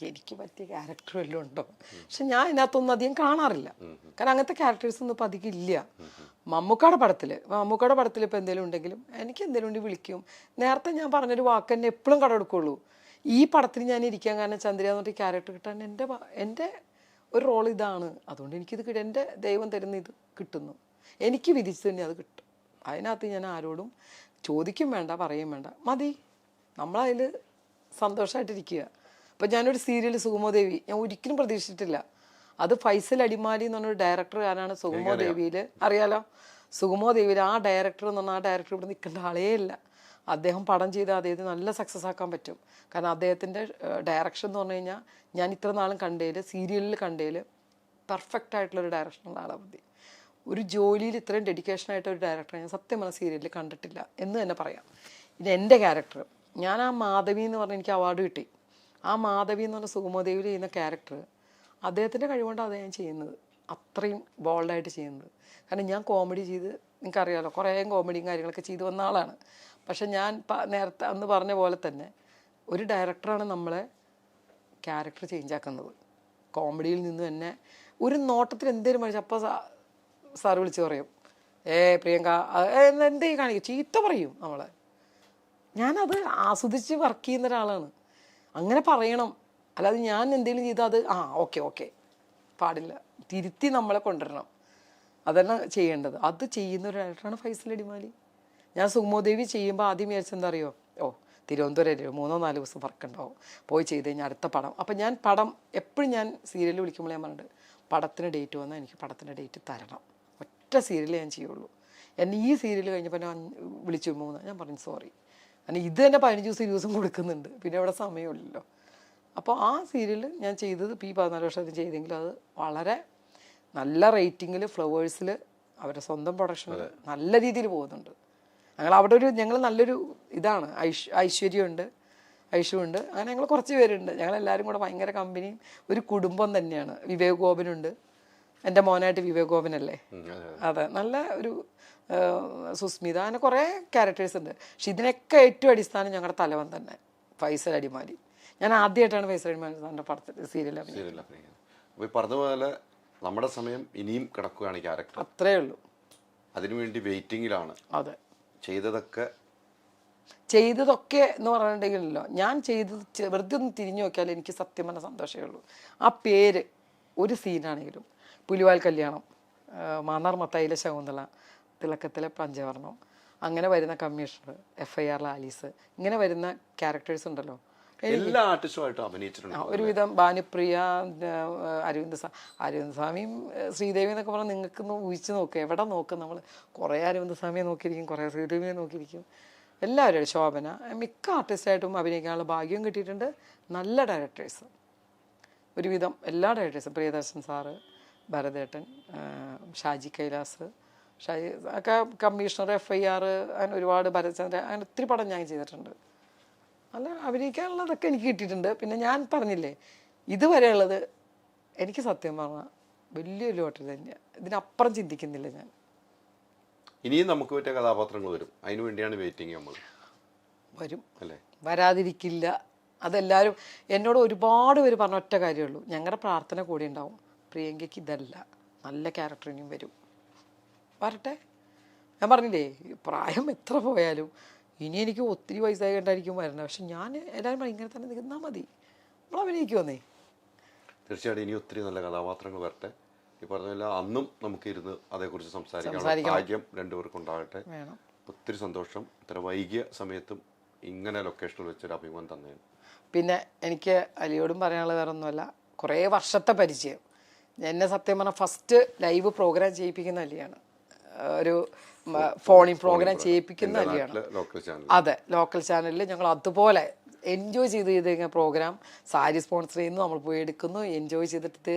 എനിക്ക് പറ്റിയ ക്യാരക്ടർ വല്ലതും ഉണ്ടോ. പക്ഷെ ഞാൻ ഇതിനകത്തൊന്നും അധികം കാണാറില്ല, കാരണം അങ്ങനത്തെ ക്യാരക്ടേഴ്സ് ഒന്നും ഇപ്പം അധികം ഇല്ല. മമ്മൂക്കയുടെ പടത്തിൽ ഇപ്പോൾ എന്തെങ്കിലും ഉണ്ടെങ്കിലും എനിക്ക് എന്തെങ്കിലും ഉണ്ടെങ്കിൽ വിളിക്കും. നേരത്തെ ഞാൻ പറഞ്ഞൊരു വാക്ക് തന്നെ എപ്പോഴും കടമെടുക്കുള്ളൂ. ഈ പടത്തിന് ഞാൻ ഇരിക്കാൻ കാരണം ചന്ദ്ര എന്ന് പറഞ്ഞ ക്യാരക്ടർ കിട്ടാൻ എൻ്റെ ഒരു റോൾ ഇതാണ്, അതുകൊണ്ട് എനിക്കിത് കിട്ടും, എൻ്റെ ദൈവം തരുന്ന ഇത് കിട്ടുന്നു, എനിക്ക് വിധിച്ചു തന്നെ അത് കിട്ടും. അതിനകത്ത് ഞാൻ ആരോടും ചോദിക്കും വേണ്ട, പറയും വേണ്ട, മതി, നമ്മളതിൽ സന്തോഷമായിട്ടിരിക്കുക. ഇപ്പം ഞാനൊരു സീരിയൽ സുഗമോദേവി ഞാൻ ഒരിക്കലും പ്രതീക്ഷിച്ചിട്ടില്ല. അത് ഫൈസൽ അടിമാലി എന്ന് പറഞ്ഞൊരു ഡയറക്ടറുകാരാണ് സുഗമോദേവിയിൽ, അറിയാലോ, സുഗമോദേവിയിൽ ആ ഡയറക്ടർ എന്ന് പറഞ്ഞാൽ ആ ഡയറക്ടർ ഇവിടെ നിൽക്കേണ്ട ആളേ ഇല്ല. അദ്ദേഹം പടം ചെയ്ത് അദ്ദേഹത്തിന് നല്ല സക്സസ് ആക്കാൻ പറ്റും. കാരണം അദ്ദേഹത്തിൻ്റെ ഡയറക്ഷൻ എന്ന് പറഞ്ഞു കഴിഞ്ഞാൽ ഞാൻ ഇത്ര നാളും കണ്ടതിൽ, സീരിയലിൽ കണ്ടതിൽ പെർഫെക്റ്റ് ആയിട്ടുള്ളൊരു ഡയറക്ഷനുള്ള ആളാണ് മതി. ഒരു ജോലിയിൽ ഇത്രയും ഡെഡിക്കേഷനായിട്ട് ഒരു ഡയറക്ടറെ ഞാൻ സത്യം പറഞ്ഞ സീരിയലിൽ കണ്ടിട്ടില്ല എന്ന് തന്നെ പറയാം. ഇത് എൻ്റെ ക്യാരക്ടർ, ഞാൻ ആ മാധവി എന്ന് പറഞ്ഞ് എനിക്ക് അവാർഡ് കിട്ടി. ആ മാധവി എന്ന് പറഞ്ഞ സുഗമോദേവിയിൽ ചെയ്യുന്ന ക്യാരക്ടർ അദ്ദേഹത്തിൻ്റെ കഴിവുകൊണ്ടാണ് അത് ഞാൻ ചെയ്യുന്നത്, അത്രയും ബോൾഡായിട്ട് ചെയ്യുന്നത്. കാരണം ഞാൻ കോമഡി ചെയ്ത്, നിങ്ങൾക്കറിയാമല്ലോ, കുറേ കോമഡിയും കാര്യങ്ങളൊക്കെ ചെയ്തു വന്ന ആളാണ്. പക്ഷെ ഞാൻ നേരത്തെ അന്ന് പറഞ്ഞ പോലെ തന്നെ ഒരു ഡയറക്ടറാണ് നമ്മളെ ക്യാരക്ടർ ചേഞ്ച് ആക്കുന്നത്. കോമഡിയിൽ നിന്ന് തന്നെ ഒരു നോട്ടത്തിൽ എന്തേലും മനുഷ്യ അപ്പോൾ സാറ് വിളിച്ച് പറയും, പ്രിയങ്ക എന്തേ കാണിക്കും, ചീത്ത പറയും നമ്മളെ. ഞാനത് ആസ്വദിച്ച് വർക്ക് ചെയ്യുന്ന ഒരാളാണ്, അങ്ങനെ പറയണം. അല്ലാതെ ഞാൻ എന്തെങ്കിലും ചെയ്താൽ അത് ഓക്കെ പാടില്ല, തിരുത്തി നമ്മളെ കൊണ്ടുവരണം, അതല്ല ചെയ്യേണ്ടത്. അത് ചെയ്യുന്ന ഒരു ഡയറക്ടറാണ് ഫൈസൽ അടിമാലി. ഞാൻ സുഗമോദേവി ചെയ്യുമ്പോൾ ആദ്യം വിചാരിച്ചെന്താ അറിയോ, തിരുവനന്തപുരം 3-4 ദിവസം വർക്ക് ഉണ്ടാവും, പോയി ചെയ്ത് കഴിഞ്ഞാൽ അടുത്ത പടം. അപ്പം ഞാൻ പടം എപ്പോഴും ഞാൻ സീരിയൽ വിളിക്കുമ്പോൾ ഞാൻ പറഞ്ഞിട്ട്, പടത്തിന് ഡേറ്റ് വന്നാൽ എനിക്ക് പടത്തിൻ്റെ ഡേറ്റ് തരണം, ഒറ്റ സീരിയലേ ഞാൻ ചെയ്യുള്ളൂ. എന്നെ ഈ സീരിയൽ കഴിഞ്ഞപ്പോൾ ഞാൻ വിളിച്ചു 3, ഞാൻ പറഞ്ഞു സോറി, കാരണം ഇത് തന്നെ 15 ദിവസം കൊടുക്കുന്നുണ്ട്, പിന്നെ ഇവിടെ സമയമില്ലല്ലോ. അപ്പോൾ ആ സീരിയൽ ഞാൻ ചെയ്തത് ഈ 14 വർഷത്തിന് ചെയ്തെങ്കിലും അത് വളരെ നല്ല റേറ്റിങ്ങിൽ ഫ്ലവേഴ്സിൽ അവരുടെ സ്വന്തം പ്രൊഡക്ഷനിൽ നല്ല രീതിയിൽ പോകുന്നുണ്ട്. ഞങ്ങൾ നല്ലൊരു ഇതാണ്, ഐശ്വര്യമുണ്ട്, ഐഷുണ്ട്, അങ്ങനെ ഞങ്ങൾ കുറച്ച് പേരുണ്ട്. ഞങ്ങളെല്ലാവരും കൂടെ ഭയങ്കര കമ്പനിയും ഒരു കുടുംബം തന്നെയാണ്. വിവേക് ഗോപനുണ്ട്, എൻ്റെ മോനായിട്ട് വിവേക് ഗോപനല്ലേ, അതെ, നല്ല ഒരു സുസ്മിത, അങ്ങനെ കുറേ ക്യാരക്ടേഴ്സ് ഉണ്ട്. പക്ഷെ ഇതിനൊക്കെ ഏറ്റവും അടിസ്ഥാനം ഞങ്ങളുടെ തലവൻ തന്നെ ഫൈസൽ അടിമാലി. ഞാൻ ആദ്യമായിട്ടാണ് ഫൈസൽ അടിമാലി സാറിൻ്റെ പടത്തിൽ സീരിയൽ അപ്പോൾ പറഞ്ഞ പോലെ നമ്മുടെ സമയം ഇനിയും കിടക്കുകയാണ് ക്യാരക്ടർ, അത്രേ ഉള്ളൂ. അതിനുവേണ്ടി വെയിറ്റിങ്ങിലാണ്. അതെ, ചെയ്തതൊക്കെ എന്ന് പറഞ്ഞിട്ടുണ്ടെങ്കിലല്ലോ, ഞാൻ ചെയ്തത് വെറുതെ ഒന്ന് തിരിഞ്ഞു നോക്കിയാൽ എനിക്ക് സത്യം പറഞ്ഞ സന്തോഷമേ ഉള്ളൂ. ആ പേര് ഒരു സീനാണെങ്കിലും, പുലിവാൽ കല്യാണം, മാന്നാർ മത്തായിലെ ശകുന്തള, തിളക്കത്തിലെ പഞ്ചവർണം, അങ്ങനെ വരുന്ന കമ്മീഷണർ, FIR ആലീസ്, ഇങ്ങനെ വരുന്ന ക്യാരക്ടേഴ്സ് ഉണ്ടല്ലോ, എല്ലാ ആർട്ടിസ്റ്റുമായിട്ടും അഭിനയിച്ചിട്ടുണ്ട്. ഒരുവിധം ഭാനുപ്രിയ, അരവിന്ദ് സ്വാമിയും ശ്രീദേവി എന്നൊക്കെ പറഞ്ഞാൽ നിങ്ങൾക്ക് ഊഹിച്ച് നോക്കുക, എവിടെ നോക്കും നമ്മൾ, കുറേ അരവിന്ദ് സ്വാമിയെ നോക്കിയിരിക്കും, കുറേ ശ്രീദേവിയെ നോക്കിയിരിക്കും, എല്ലാവരും, ശോഭന, മിക്ക ആർട്ടിസ്റ്റായിട്ടും അഭിനയിക്കാനുള്ള ഭാഗ്യം കിട്ടിയിട്ടുണ്ട്. നല്ല ഡയറക്ടേഴ്സ്, ഒരുവിധം എല്ലാ ഡയറക്ടേഴ്സും, പ്രിയദർശൻ സാറ്, ഭരതേട്ടൻ, ഷാജി കൈലാസ്, ഒക്കെ കമ്മീഷണർ, FIR, അങ്ങനെ ഒരുപാട്, ഭരതചന്ദ്രൻ, അങ്ങനെ ഒത്തിരി പടം ഞാൻ ചെയ്തിട്ടുണ്ട്. അല്ല, അഭിനയിക്കാനുള്ളതൊക്കെ എനിക്ക് കിട്ടിയിട്ടുണ്ട്. പിന്നെ ഞാൻ പറഞ്ഞില്ലേ, ഇതുവരെയുള്ളത് എനിക്ക് സത്യം പറഞ്ഞാൽ വലിയൊരു ലോട്ടറി തന്നെയാണ്, ഇതിനപ്പുറം ചിന്തിക്കുന്നില്ല ഞാൻ. ഇനിയും നമുക്ക് പറ്റിയ കഥാപാത്രങ്ങൾ വരും, അതിനു വേണ്ടിയാണ് വെയിറ്റിംഗ്. നമ്മൾ വരും അല്ലേ, വരാതിരിക്കില്ല. അതെല്ലാവരും എന്നോട് ഒരുപാട് പേര് പറഞ്ഞ ഒറ്റ കാര്യമുള്ളൂ, ഞങ്ങളുടെ പ്രാർത്ഥന കൂടി ഉണ്ടാവും, പ്രിയങ്കയ്ക്ക് ഇതല്ല, നല്ല ക്യാരക്ടർ ഇനിയും വരും, വരട്ടെ. ഞാൻ പറഞ്ഞില്ലേ, പ്രായം എത്ര പോയാലും ഇനി എനിക്ക് ഒത്തിരി വയസ്സായിട്ടായിരിക്കും വരണം, പക്ഷെ ഞാൻ എല്ലാവരും പറയും ഇങ്ങനെ തന്നെ നിൽന്നാൽ മതി, നമ്മൾ അഭിനയിക്കുമെന്നേ. തീർച്ചയായിട്ടും ഇനി ഒത്തിരി നല്ല കഥാപാത്രങ്ങൾ വരട്ടെ. ഈ പറഞ്ഞല്ല, അന്നും നമുക്ക് ഇരുന്ന് അതേക്കുറിച്ച് സംസാരിക്കാൻ ഭാഗ്യം രണ്ടുപേർക്കും ഉണ്ടാകട്ടെ. ഒത്തിരി സന്തോഷം, ഇത്ര വൈകിയ സമയത്തും ഇങ്ങനെ ലൊക്കേഷനിൽ വെച്ചൊരു അഭിമുഖം തന്നെയാണ്. പിന്നെ എനിക്ക് അലിയോടും പറയാനുള്ളത് വേറെ ഒന്നുമല്ല, കുറേ വർഷത്തെ പരിചയം. എന്നെ സത്യം പറഞ്ഞാൽ ഫസ്റ്റ് ലൈവ് പ്രോഗ്രാം ചെയ്യിപ്പിക്കുന്ന അലിയാണ്, ഒരു ഫോണിൻ പ്രോഗ്രാം ചെയ്യിപ്പിക്കുന്ന അലിയാണ്. അതെ, ലോക്കൽ ചാനലിൽ ഞങ്ങൾ അതുപോലെ എൻജോയ് ചെയ്ത് പ്രോഗ്രാം സാരി സ്പോൺസർ ചെയ്യുന്നു, നമ്മൾ പോയി എടുക്കുന്നു, എൻജോയ് ചെയ്തിട്ട്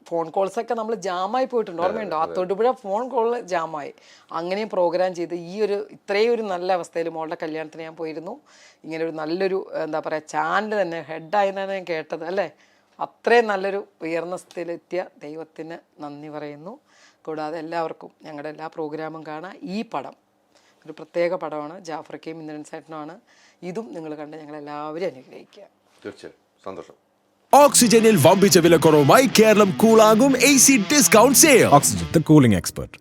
ഫോൺ കോൾസൊക്കെ നമ്മൾ ജാമായി പോയിട്ടുണ്ട്, ഓർമ്മയുണ്ടോ? ആ തൊടുപുഴ ഫോൺ കോൾ ജാമായി. അങ്ങനെയും പ്രോഗ്രാം ചെയ്ത് ഇത്രയും ഒരു നല്ല അവസ്ഥയിൽ മോളുടെ കല്യാണത്തിന് ഞാൻ പോയിരുന്നു. ഇങ്ങനെ ഒരു നല്ലൊരു എന്താ പറയുക ചാനൽ തന്നെ ഹെഡായെന്നാണ് ഞാൻ കേട്ടത്, അല്ലേ? അത്രയും നല്ലൊരു ഉയർന്ന സ്ഥിതിയിലെത്തിയ ദൈവത്തിന് നന്ദി പറയുന്നു. കൂടാതെ എല്ലാവർക്കും ഞങ്ങളുടെ എല്ലാ പ്രോഗ്രാമും കാണാം. ഈ പടം ഒരു പ്രത്യേക പടമാണ്, ജാഫർക്കയും ഇന്ദ്രൻസേട്ടനുമാണ്. ഇതും നിങ്ങൾ കണ്ട് ഞങ്ങളെല്ലാവരും അനുഗ്രഹിക്കുക. തീർച്ചയായും സന്തോഷം. ഓക്സിജനിൽ വമ്പിച്ച വിലക്കുറവുമായി കേരളം കൂളാകും AC discount sale. Oxygen, the cooling expert.